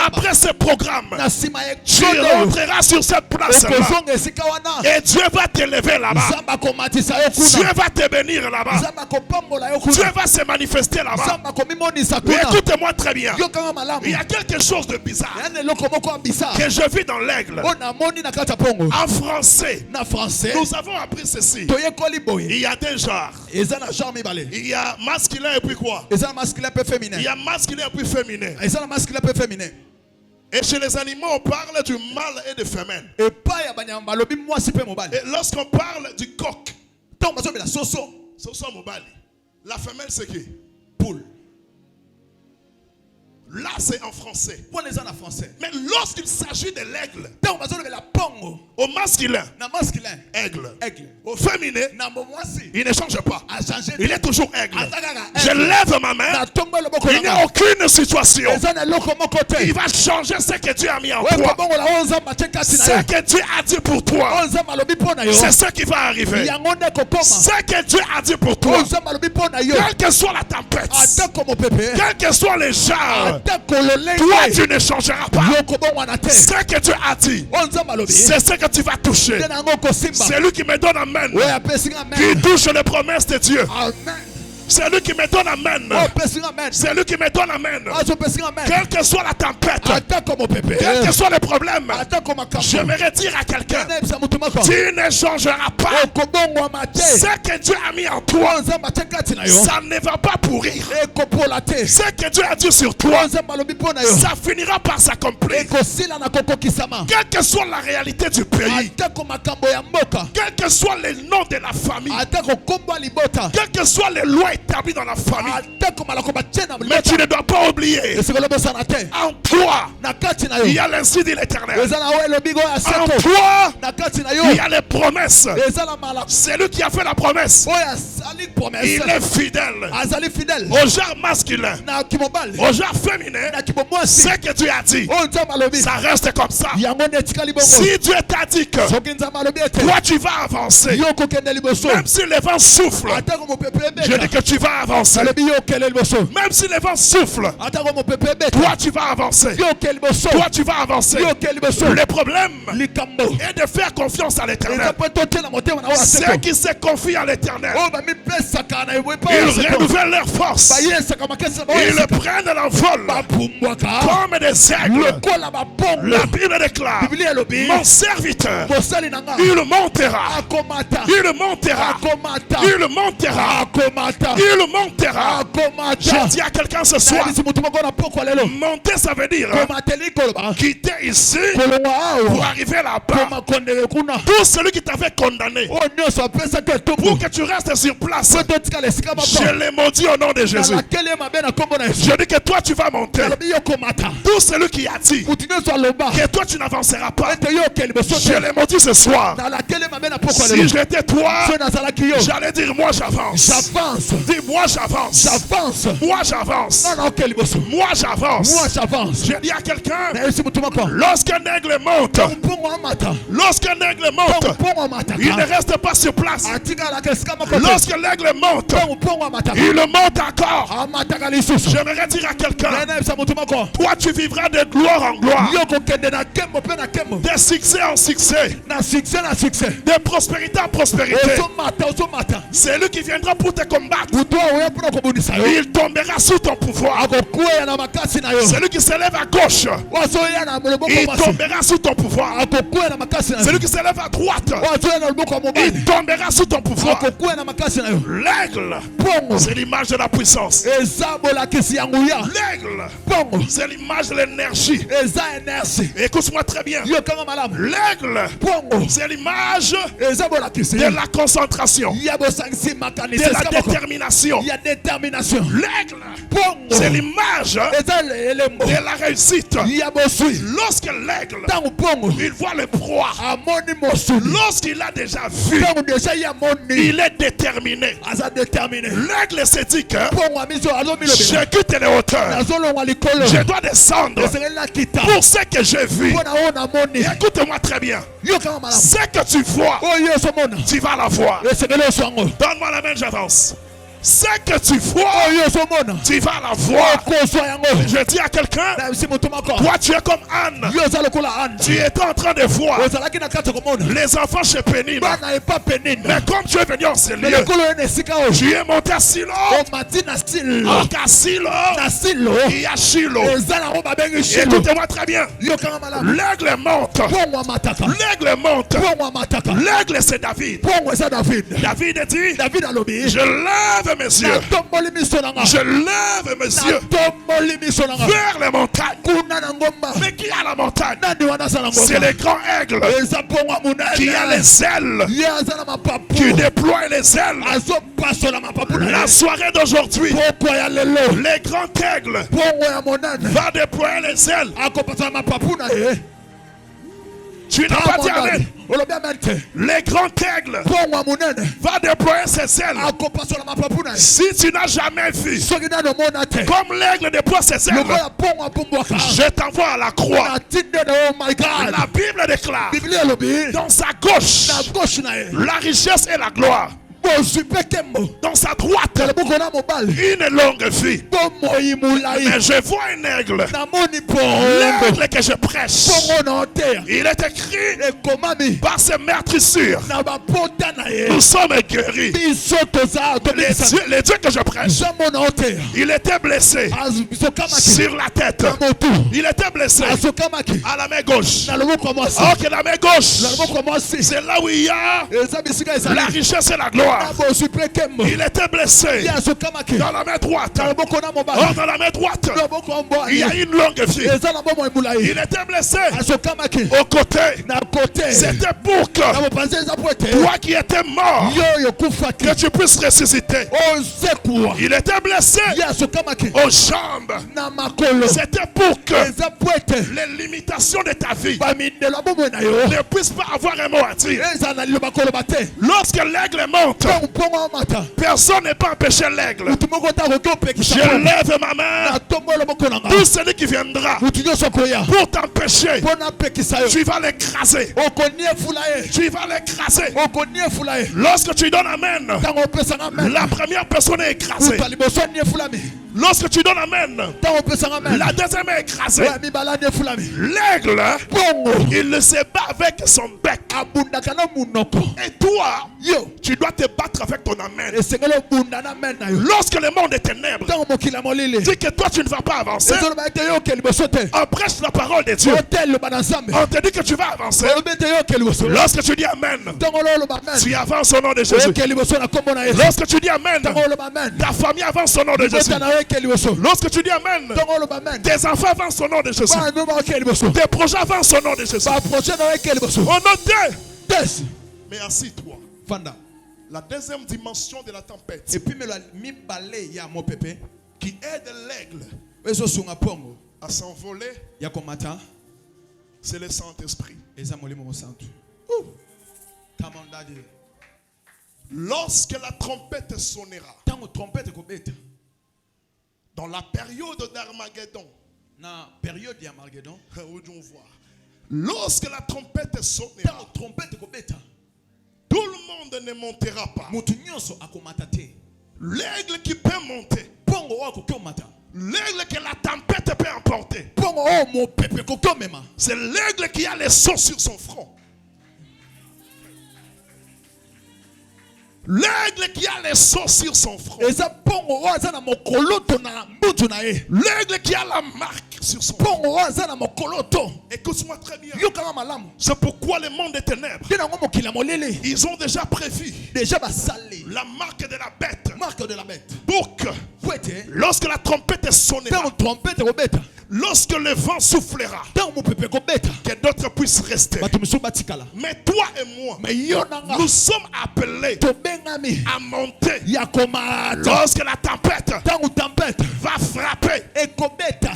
Après ce programme, tu rentreras sur cette place-là et Dieu va t'élever là-bas. Dieu va te bénir là-bas. Dieu va se manifester là-bas. Écoutez-moi très bien. Il y a quelque chose de bizarre que je vis dans l'aigle. En français, nous avons appris ceci. Il y a deux genres. Il y a masculin et puis quoi? Il y a masculin et puis féminin. Et chez les animaux, on parle du mâle et de femelle. Et lorsqu'on parle du coq, la femelle c'est qui? Poule. Là c'est en français. Mais lorsqu'il s'agit de l'aigle, au masculin, aigle. Au féminin, il ne change pas. Il est toujours aigle. Je lève ma main. Il n'y a aucune situation. Il va changer ce que Dieu a mis en toi. Ce que Dieu a dit pour toi, c'est ce qui va arriver. Ce que Dieu a dit pour toi, quelle que soit la tempête, quel que soit les genres, toi tu ne changeras pas. Ce que Dieu a dit, c'est ce que tu vas toucher. C'est lui qui me donne amen, qui touche les promesses de Dieu. C'est lui qui me donne amen. C'est lui qui me donne amen. Quelle que soit la tempête, quel que soit le problème, j'aimerais dire à quelqu'un, tu ne changeras pas. Ce que Dieu a mis en toi, ça ne va pas pourrir. Ce que Dieu a dit sur toi, ça finira par s'accomplir. Quelle que soit la réalité du pays, quel que soit le nom de la famille, quel que soit les lois pas établi dans la famille. Mais tu ne dois pas oublier. En toi, il y a l'insigne de l'Éternel. En toi, il y a les promesses. C'est lui qui a fait la promesse. Il est fidèle au genre masculin, au genre féminin. Ce que Dieu a dit, ça reste comme ça. Si Dieu t'a dit que toi tu vas avancer, même si les vents soufflent, je dis que tu vas avancer. Même si les vents soufflent, toi tu vas avancer. Toi tu vas avancer. Le problème est de faire confiance à l'Éternel. Ceux qui se confient à l'Éternel, ils renouvellent leur force. Ils prennent l'envol comme des aigles. La Bible déclare, mon serviteur, il montera. Il montera. Il montera. Il montera. Je dis à quelqu'un ce soir, monter ça veut dire quitter ici pour arriver là-bas. Tout celui qui t'avait condamné pour que tu restes sur place, je l'ai maudit au nom de Jésus. Je dis que toi tu vas monter. Tout celui qui a dit que toi tu n'avanceras pas, je l'ai maudit ce soir. Si j'étais toi, j'allais dire moi j'avance. Dis moi j'avance. Moi j'avance. Moi j'avance. Je dis à quelqu'un, lorsqu'un aigle monte, il ne reste pas sur place. Lorsque l'aigle monte, il monte encore. J'aimerais dire à quelqu'un, toi tu vivras de gloire en gloire, de succès en succès, de prospérité en prospérité. C'est lui qui viendra pour te combattre. Il tombera sous ton pouvoir. C'est lui qui se lève à gauche, il tombera sous ton pouvoir. C'est lui qui se lève à droite, il tombera sous ton pouvoir. L'aigle, c'est l'image de la puissance. L'aigle, c'est l'image de l'énergie. Écoute-moi très bien. L'aigle, c'est l'image de la concentration, de la détermination. L'aigle, c'est l'image de la réussite. Lorsque l'aigle, il voit le proie, lorsqu'il a déjà vu, il est déterminé. L'aigle s'est dit que je quitte les hauteurs, je dois descendre pour ce que j'ai vu. Écoute-moi très bien. Ce que tu vois, tu vas la voir. Donne-moi la main, j'avance. Ce que tu vois, tu vas la voir. Je dis à quelqu'un, toi tu es comme Anne. Tu étais en train de voir les enfants chez Pénine. Mais comme tu es venu en ce lieu, tu es monté à Silo. À Silo, il y a Shilo. Écoutez-moi très bien. L'aigle monte. L'aigle monte. L'aigle c'est David. David dit, je lève mes yeux. Je lève mes yeux vers les montagnes. Mais qui a la montagne? C'est le grand aigle qui a les ailes, qui déploie les ailes. La soirée d'aujourd'hui, le grand aigle va déployer les ailes. Tu n'as pas dit amen. Le grand aigle va déployer ses ailes. Si tu n'as jamais vu comme l'aigle déploie ses ailes, je t'envoie à la croix. La Bible déclare dans sa gauche la richesse et la gloire. Dans sa droite, une longue vie. Mais je vois un aigle. L'aigle que je prêche, il est écrit par ses meurtrissures, nous sommes guéris. Les dieux que je prêche, il était blessé sur la tête. Il était blessé à la main gauche. Ok, la main gauche, c'est là où il y a la richesse et la gloire. voir. Il était blessé dans la main droite. Or, dans la main droite, il y a une longue vie. Il était blessé au côté. C'était pour que toi qui étais mort, que tu puisses ressusciter. Il était blessé aux jambes. C'était pour que les limitations de ta vie ne puissent pas avoir un mot à dire. Lorsque l'aigle monte, personne n'est pas empêché l'aigle. Je lève ma main. Tout celui qui viendra pour t'empêcher, tu vas l'écraser. Tu vas l'écraser. Lorsque tu donnes amen, la première personne est écrasée. Lorsque tu donnes amen, la deuxième est écrasée. L'aigle, il ne se bat avec son bec. Et toi, tu dois te battre avec ton amen. Lorsque le monde est ténèbres, dis que toi tu ne vas pas avancer. On prêche la parole de Dieu. On te dit que tu vas avancer. Lorsque tu dis amen, tu avances au nom de Jésus. Lorsque tu dis amen, ta famille avance au nom de Jésus. Lorsque tu dis amen, tes enfants avancent au nom de Jésus. Tes projets avancent au nom de Jésus. Au nom de... Mais assis-toi. La deuxième dimension de la tempête qui aide l'aigle à s'envoler, c'est le Saint-Esprit. Lorsque la trompette sonnera, dans la période d'Armageddon, lorsque la trompette sonnera, tout le monde ne montera pas. L'aigle qui peut monter, l'aigle que la tempête peut emporter, c'est l'aigle qui a les sceaux sur son front. L'aigle qui a les sceaux sur son front. L'aigle qui a la marque sur son front. Écoute-moi très bien. C'est pourquoi le monde des ténèbres, ils ont déjà prévu la marque de la bête. Pour que lorsque la trompette sonnera, lorsque le vent soufflera, que d'autres puissent rester. Mais toi et moi, nous sommes appelés à monter. Lorsque la tempête va frapper,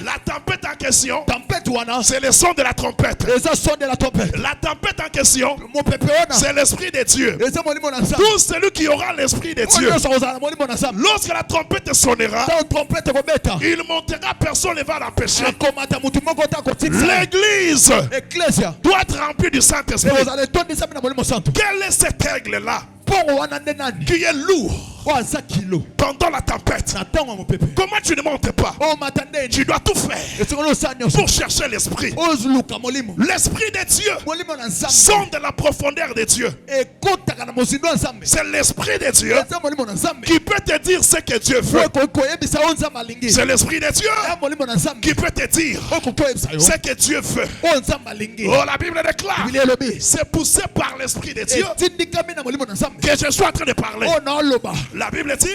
la tempête en question, c'est le son de la trompette. La tempête en question, c'est l'Esprit de Dieu. Tout celui qui aura l'Esprit de Dieu, lorsque la trompette sonnera, il montera, personne ne va l'empêcher. L'église doit être remplie du Saint-Esprit. Quel est cet aigle-là qui est lourd pendant la tempête? Comment tu ne montes pas? Tu dois tout faire pour chercher l'Esprit. L'Esprit de Dieu sonde de la profondeur de Dieu. C'est l'Esprit de Dieu qui peut te dire ce que Dieu veut. C'est l'Esprit de Dieu qui peut te dire ce que Dieu veut. Oh, la Bible déclare, c'est poussé par l'Esprit de Dieu que je suis en train de parler. La Bible dit,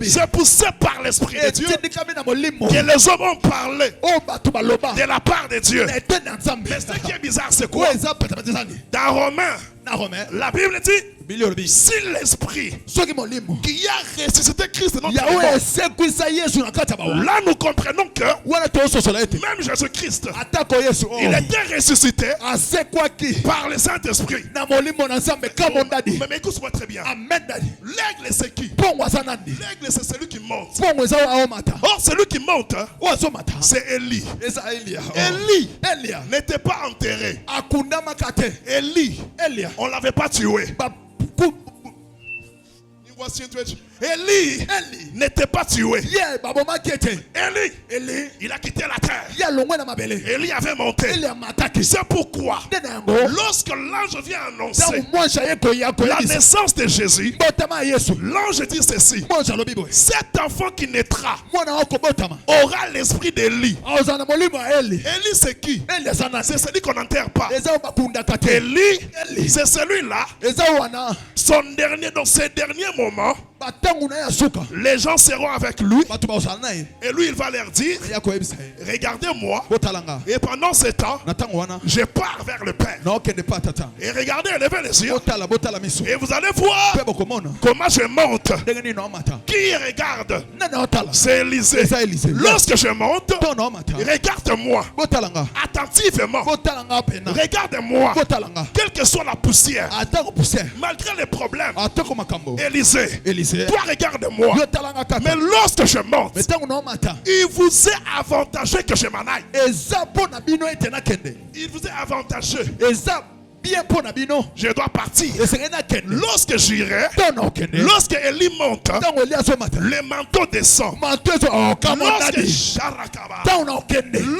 c'est poussé par l'Esprit de Dieu que les hommes ont parlé de la part de Dieu. Mais ce qui est bizarre, c'est quoi? Dans Romains, la Bible dit, si l'Esprit qui a ressuscité Christ dans notre monde, là nous comprenons que même Jésus-Christ, il était ressuscité par le Saint-Esprit. Mais écoute-moi très bien. L'aigle c'est qui? L'aigle c'est celui qui monte. Or celui qui monte, c'est Élie. Élie n'était pas enterré. Élie, on ne l'avait pas tué. Élie n'était pas tué. Élie, il a quitté la terre. Élie avait monté. C'est pourquoi, lorsque l'ange vient annoncer la naissance de Jésus, l'ange dit ceci: cet enfant qui naîtra aura l'esprit d'Élie. Élie, c'est qui? C'est celui qu'on n'enterre pas. Élie, c'est celui-là. Dans ses derniers moments, les gens seront avec lui. Et lui, il va leur dire: regardez-moi. Et pendant ce temps, je pars vers le Père. Et regardez, levez les yeux. Et vous allez voir comment je monte. Qui regarde? C'est Élisée. Lorsque je monte, regarde-moi attentivement. Regarde-moi. Quelle que soit la poussière, malgré les problèmes, Élisée, toi regarde-moi. Mais lorsque je monte, il vous est avantageux que je m'en aille. Il vous est avantageux. Je dois partir. Lorsque j'irai, lorsque Élie monte, le manteau descend.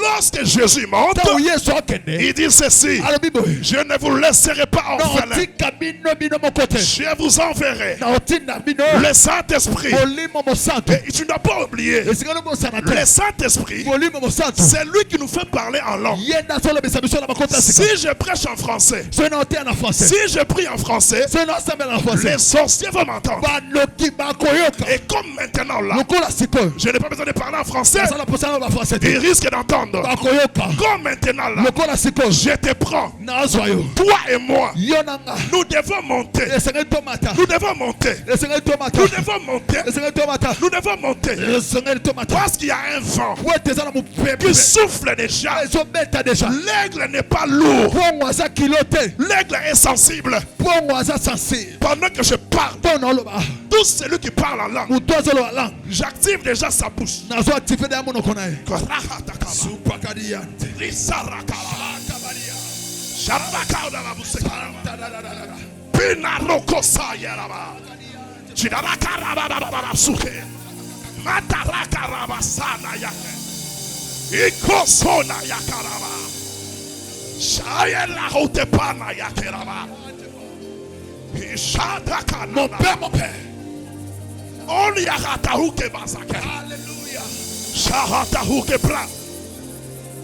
Lorsque Jésus monte, il dit ceci: je ne vous laisserai pas orphelin. Je vous enverrai le Saint-Esprit. Et tu n'as pas oublié, le Saint-Esprit, c'est lui qui nous fait parler en langue. Si je prêche en français, si je prie en français, les sorciers vont m'entendre. Et comme maintenant là, je n'ai pas besoin de parler en français, ils risquent d'entendre. Comme maintenant là, je te prends, toi et moi, nous devons monter. Nous devons monter. Nous devons monter. Nous devons monter. Parce qu'il y a un vent qui souffle déjà. L'aigle n'est pas lourd. L'aigle est sensible. Pendant que je parle, tout celui qui parle en langue, j'active déjà sa bouche. Mon père, mon père.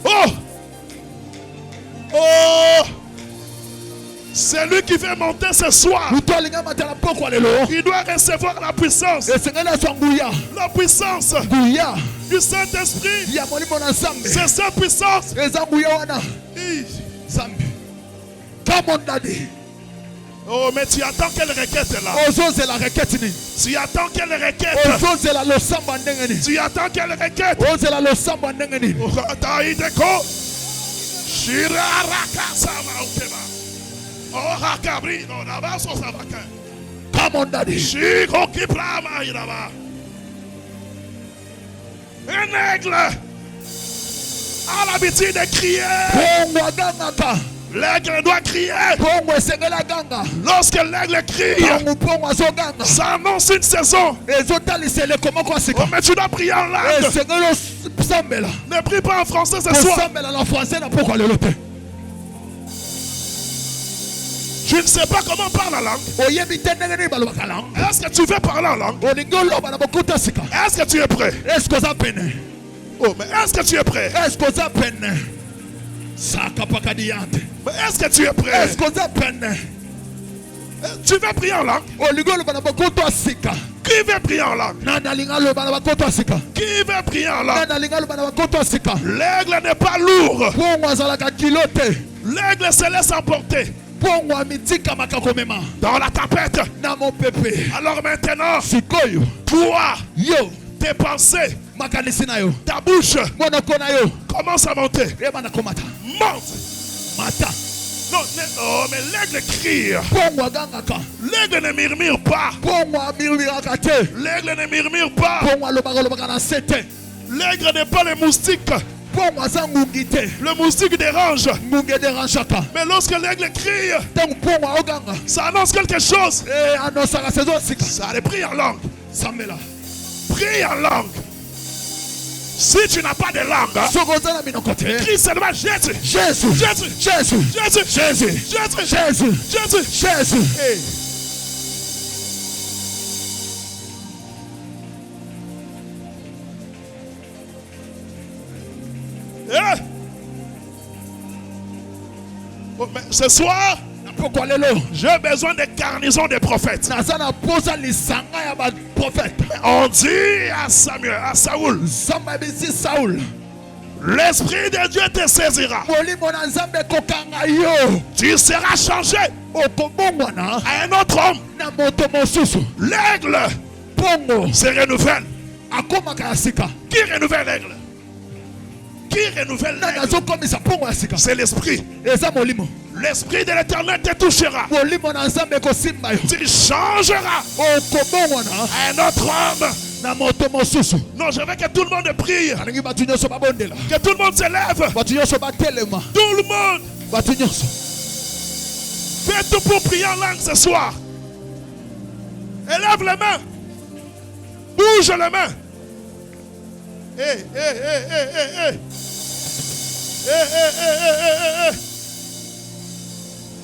Oh! Oh! C'est lui qui veut monter ce soir. Il doit recevoir la puissance. La puissance du Saint-Esprit. C'est sa puissance. Oh, mais tu attends quelle requête là? Tu attends quelle requête? Tu attends quelle requête? Come on, daddy. Un aigle a l'habitude de crier. L'aigle doit crier. Lorsque l'aigle crie, ça annonce une saison. Oh, mais tu dois prier en langue. Ne prie pas en français ce soir. Tu ne sais pas comment parler en langue. Est-ce que tu veux parler en langue? Est-ce que tu es prêt? Oh, mais est-ce que tu es prêt? Mais est-ce que tu es prêt? Tu veux prier en langue? Qui veut prier en langue? Qui veut prier en langue? L'aigle n'est pas lourd. L'aigle se laisse emporter dans la tempête. Alors maintenant, toi, tes pensées, ta bouche commence à monter. Monte. Non, mais l'aigle crie. L'aigle ne murmure pas. L'aigle ne murmure pas. L'aigle n'est pas le moustique. Le moustique dérange. Mais lorsque l'aigle crie, ça annonce quelque chose. Ça les prie en langue. Prie en langue. Si tu n'as pas de langue, crie seulement Jésus. Jésus. Jésus. Jésus. Jésus. Jésus. Jésus. Jésus. Jésus. Jésus. Hey. Hey. Oh, mais ce soir, j'ai besoin de garnison des prophètes. On dit à Samuel, à Saoul, l'Esprit de Dieu te saisira. Tu seras changé à un autre homme. L'aigle se renouvelle. Qui renouvelle l'aigle? Qui renouvelle l'aigle? C'est l'Esprit. L'Esprit de l'Éternel te touchera. Tu changeras à un autre homme. Non, je veux que tout le monde prie. Que tout le monde se lève. Tout le monde. Fais tout pour prier en langue ce soir. Élève les mains. Bouge les mains. Hey, hey, hey, hey, hey, hey. Hey, hey, hey, hey, hey, hey.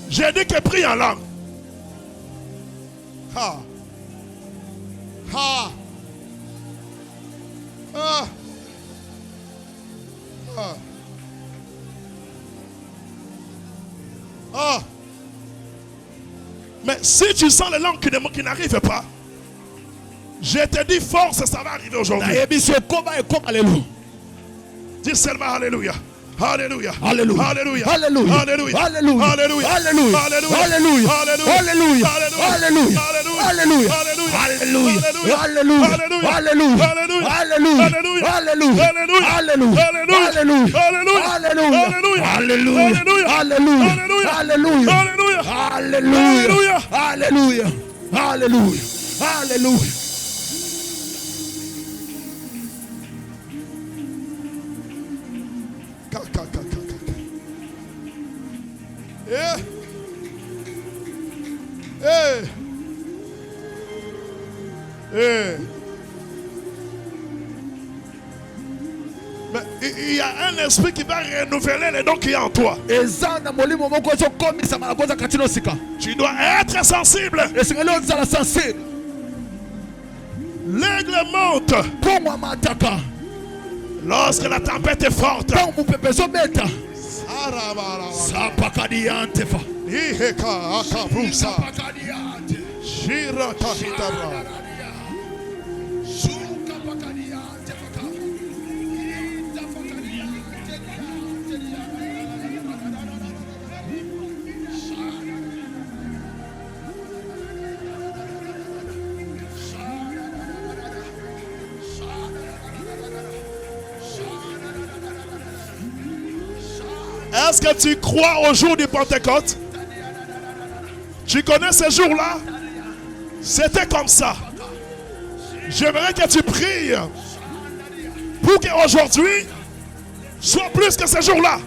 J'ai dit que prie en langue. Ha. Ha. Ah. Ah. Ah. Mais si tu sens les langues qui n'arrivent pas, je te dis force, ça va arriver aujourd'hui. Dis seulement Alléluia. Alléluia. Alléluia. Alléluia. Alléluia. Alléluia. Alléluia. Alléluia. Alléluia. Alléluia. Alléluia. Alléluia. Alléluia. Alléluia. Alléluia. Alléluia. Yeah. Hey. Hey. Mais il y a un esprit qui va renouveler les dons qu'il y a en toi. Tu dois être sensible. L'aigle monte lorsque la tempête est forte. Est-ce que tu crois au jour du Pentecôte? Tu connais ce jour-là? C'était comme ça. J'aimerais que tu pries pour qu'aujourd'hui soit plus que ce jour-là.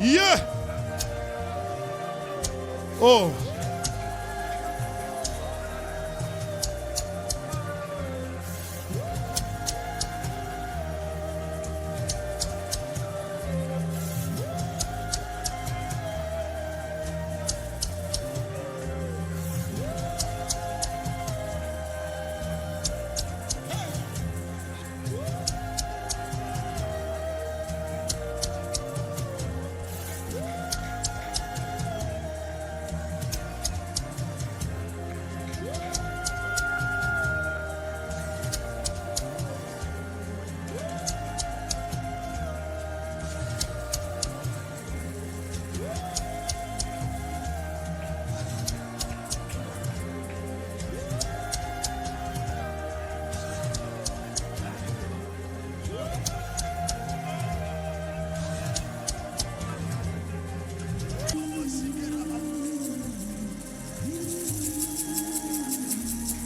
Yeah. Oh.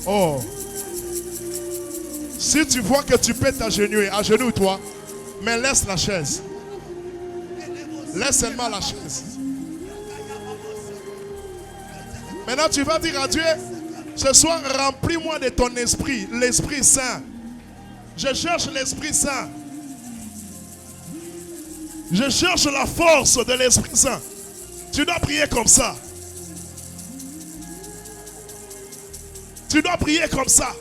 Oh. Si tu vois que tu peux t'agenouiller, agenouille-toi, mais laisse la chaise. Laisse seulement la chaise. Maintenant, tu vas dire à Dieu, ce soir, remplis-moi de ton esprit, l'Esprit Saint. Je cherche l'Esprit Saint. Je cherche la force de l'Esprit Saint. Tu dois prier comme ça. Tu dois prier comme ça.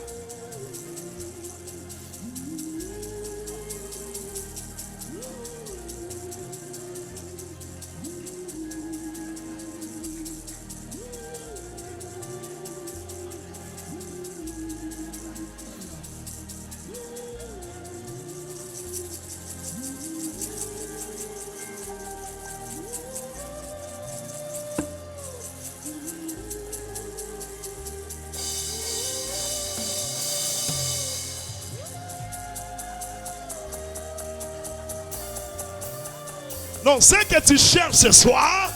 Donc, ce que tu cherches ce soir,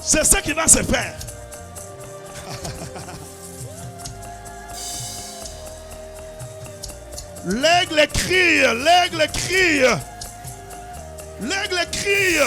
c'est ce qui va se faire. L'aigle crie, l'aigle crie, l'aigle crie.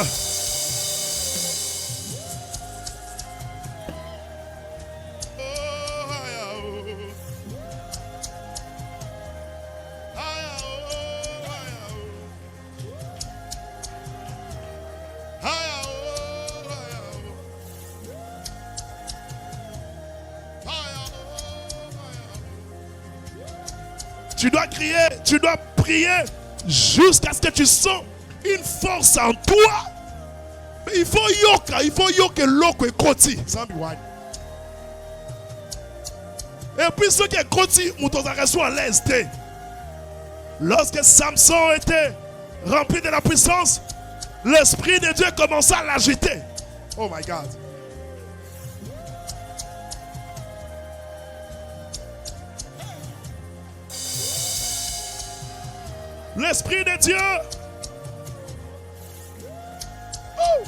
Tu dois crier, tu dois prier jusqu'à ce que tu sens une force en toi. Mais il faut yoka l'oko et koti. Et puis ce qui est koti, on t'a reçu à l'est. Lorsque Samson était rempli de la puissance, l'Esprit de Dieu commença à l'agiter. Oh my God. L'Esprit de Dieu. Oh.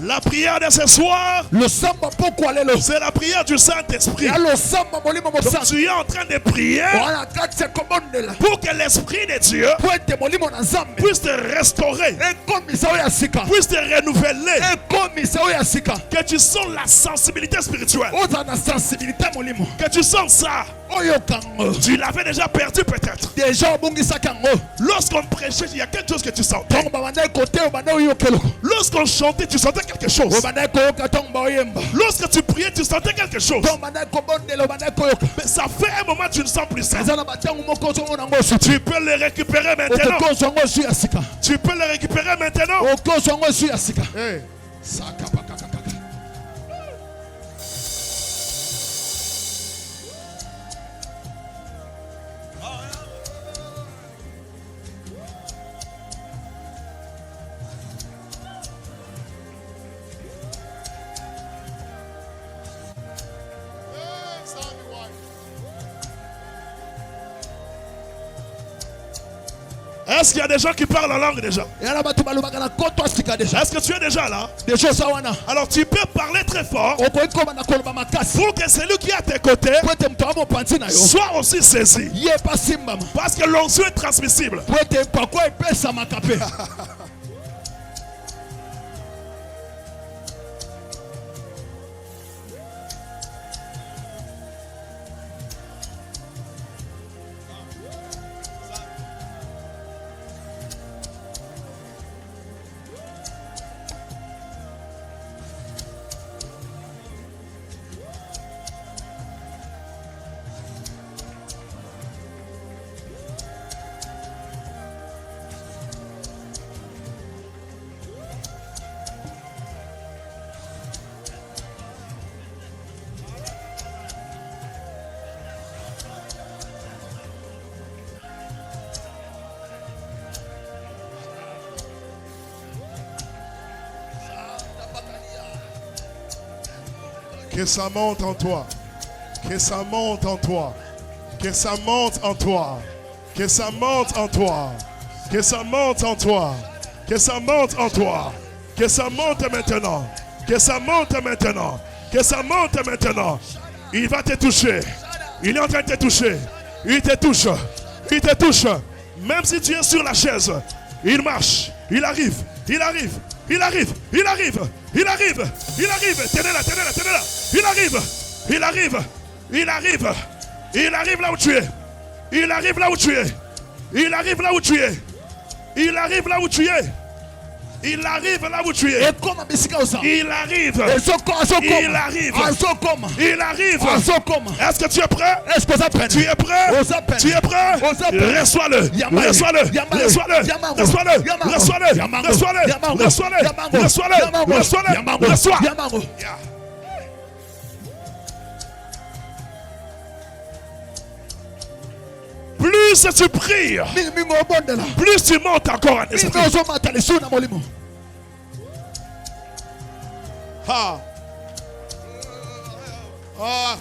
La prière de ce soir, c'est la prière du Saint-Esprit. Donc tu es en train de prier pour que l'Esprit de Dieu puisse te restaurer, puisse te renouveler, que tu sens la sensibilité spirituelle, que tu sens ça. Tu l'avais déjà perdu peut-être. Lorsqu'on prêchait, il y a quelque chose que tu sentais. Lorsqu'on chantait, tu sentais quelque chose. Lorsque tu priais, tu sentais quelque chose. Mais ça fait un moment que tu ne sens plus ça. Tu peux le récupérer maintenant. Tu peux le récupérer maintenant. Hey. Est-ce qu'il y a des gens qui parlent en langue déjà? Est-ce que tu es déjà là? Alors tu peux parler très fort pour que celui qui est à tes côtés soit aussi saisi. Parce que l'onction est transmissible. Que ça monte en toi. Que ça monte en toi. Que ça monte en toi. Que ça monte en toi. Que ça monte en toi. Que ça monte en toi. Que ça monte maintenant. Que ça monte maintenant. Que ça monte maintenant. Il va te toucher. Il est en train de te toucher. Il te touche. Il te touche. Même si tu es sur la chaise, il marche. Il arrive. Il arrive. Il arrive. Il arrive. Il arrive. Il arrive. Tenez-la, tenez-la, tenez-la. Il arrive. Il arrive. Il arrive. Il arrive là où tu es. Il arrive là où tu es. Il arrive là où tu es. Il arrive là où tu es. Il arrive là où tu es. Il arrive. Il arrive. Il arrive. Est-ce que tu es prêt? Tu es prêt? Tu es prêt? Reçois-le. Reçois-le. Reçois-le. Reçois-le. Reçois-le. Reçois-le. Reçois-le. Reçois-le. Reçois-le. Reçois. Plus tu pries, plus tu montes encore en esprit. Ah. Ah.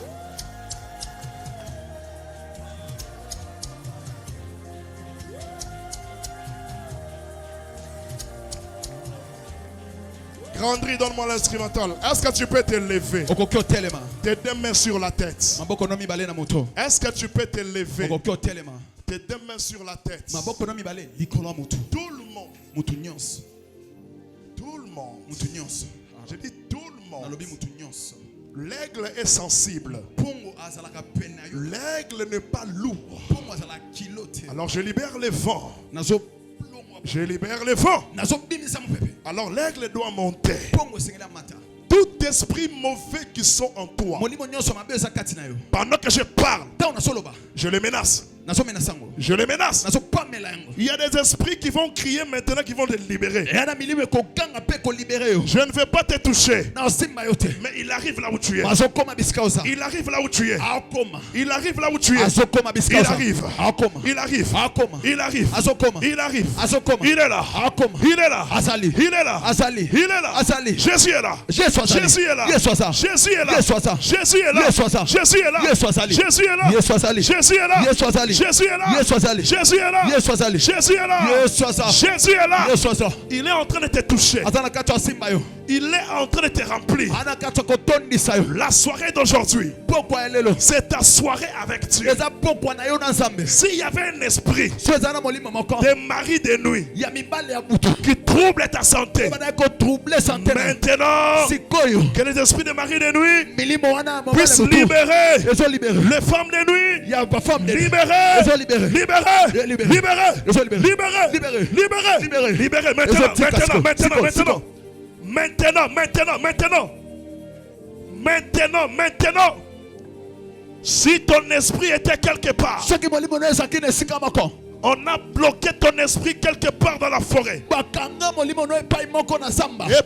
Grandry, donne-moi l'instrumental. Est-ce que tu peux te lever? Tes deux mains sur la tête. Est-ce que tu peux te lever? Tes deux mains sur la tête. Tout le monde. Tout le monde. Je dis tout le monde. L'aigle est sensible. L'aigle n'est pas lourd. Alors je libère les vents. Je libère les vents. Alors l'aigle doit monter. Tout esprit mauvais qui sont en toi, pendant que je parle, je les menace. Je les menace. Il y a des esprits qui vont crier maintenant, qui vont te libérer. Je ne vais pas te toucher. Mais il arrive là où tu es. Il arrive là où tu es. Il arrive là où tu es. Il arrive. Il arrive. Il arrive. Il arrive. Il est là. Il est là. Il est là. Il est là. Jésus est là. Jésus est là. Jésus est là. Jésus est là. Jésus est là. Jésus est là. Jésus est là. Jésus est là. Jésus est là. Jésus est là. Jésus est là. Il est en train de te toucher. Il est en train de te remplir. La soirée d'aujourd'hui, c'est ta soirée avec Dieu. S'il y avait un esprit de mari de nuit qui trouble ta santé, maintenant que les esprits de mari de nuit puissent libérer les femmes de nuit. Libérer. Maintenant. Si ton esprit était quelque part, on a bloqué ton esprit quelque part dans la forêt. Et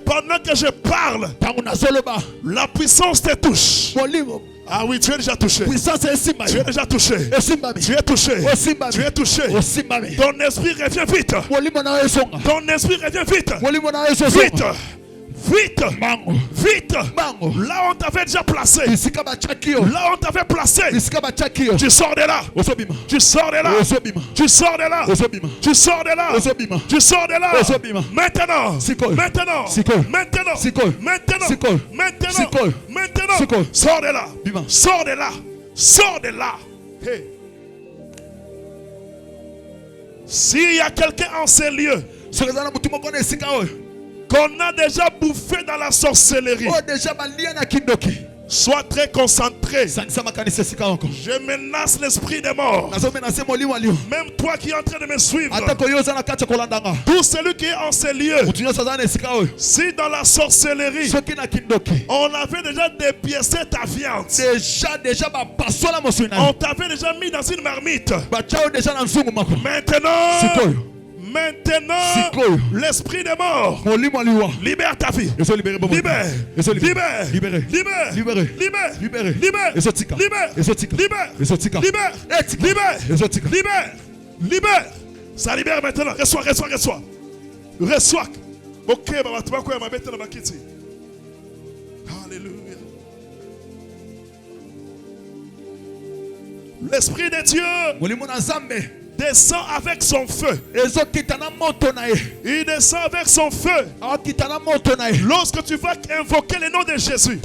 pendant que je parle, la puissance te touche. Ah oui, tu es déjà touché. Tu es déjà touché. Tu es touché. Tu es touché. Ton esprit revient vite. Ton esprit revient vite. Vite. Là on t'avait déjà placé. Là on t'avait placé. Tu sors de là. Tu sors de là. Tu sors de là. Tu sors de là. Tu sors de là. Maintenant. Sors de là. Sors de là. Sors de là. Hey. S'il y a quelqu'un en ces lieux qu'on a déjà bouffé dans la sorcellerie, sois très concentré. Je menace l'esprit des morts. Même toi qui es en train de me suivre, tout celui qui est en ces lieux, si dans la sorcellerie on avait déjà dépiécé ta viande, on t'avait déjà mis dans une marmite, maintenant, l'esprit des morts, libère ta vie. Libère. Ça libère maintenant. Reçois. Ok, alléluia. L'Esprit de Dieu descend avec son feu. Il descend avec son feu. Lorsque tu vas invoquer le nom de Jésus,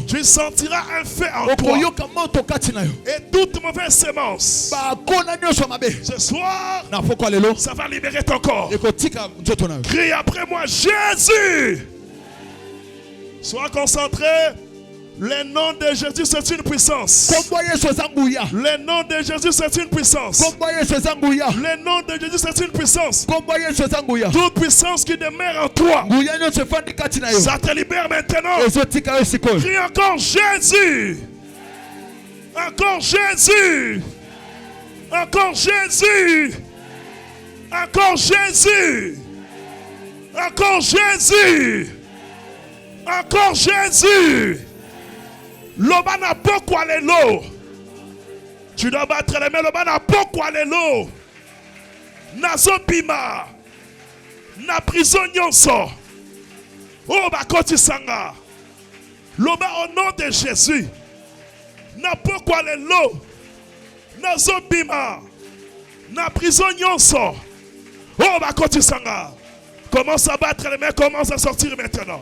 tu sentiras un feu en toi. Et toute mauvaise sémence, ce soir, ça va libérer ton corps. Crie après moi, Jésus. Sois concentré. Le nom de Jésus, c'est une puissance. Le nom de Jésus, c'est une puissance. Le nom de Jésus, c'est une puissance. Toute puissance qui demeure en toi, ça te libère maintenant. Crie encore Jésus. Encore Jésus. Encore Jésus. Encore Jésus. Encore Jésus. Encore Jésus. Loba na poko alelo. Tu dois battre les mains. Loba na poko alelo. Nazo bima. Na prison nyonso. Oh bakoti sanga. Loba au nom de Jésus. Na poko alelo. Nazo bima. Na prison nyonso. Oh bakoti sanga. Commence à battre les mains. Commence à sortir maintenant.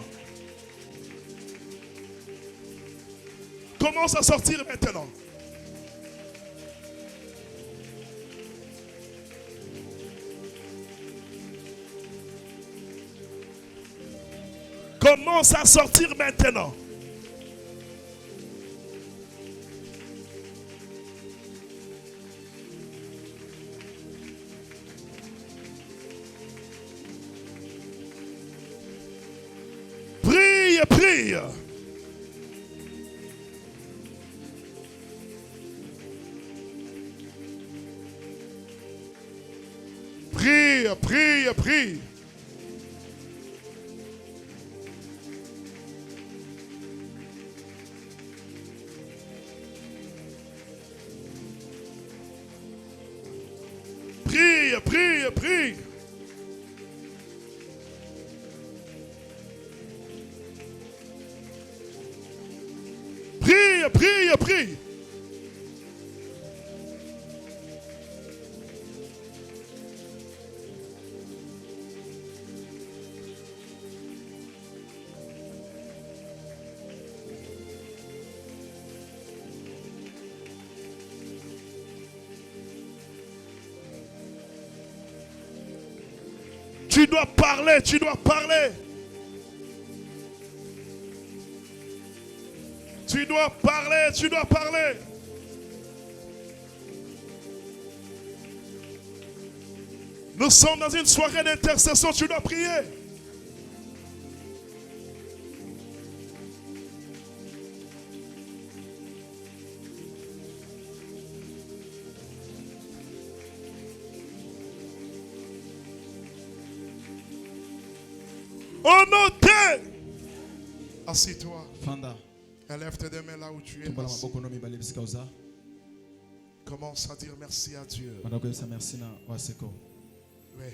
Commence à sortir maintenant. Commence à sortir maintenant. Prie, prie. Prie, prie, prie. Prie, prie, prie. Prie, prie, prie. Tu dois parler, tu dois parler. Tu dois parler, tu dois parler. Nous sommes dans une soirée d'intercession, tu dois prier. Au nom de... Assis-toi. Élève tes deux mains là où tu es. Commence à dire merci à Dieu. Oui.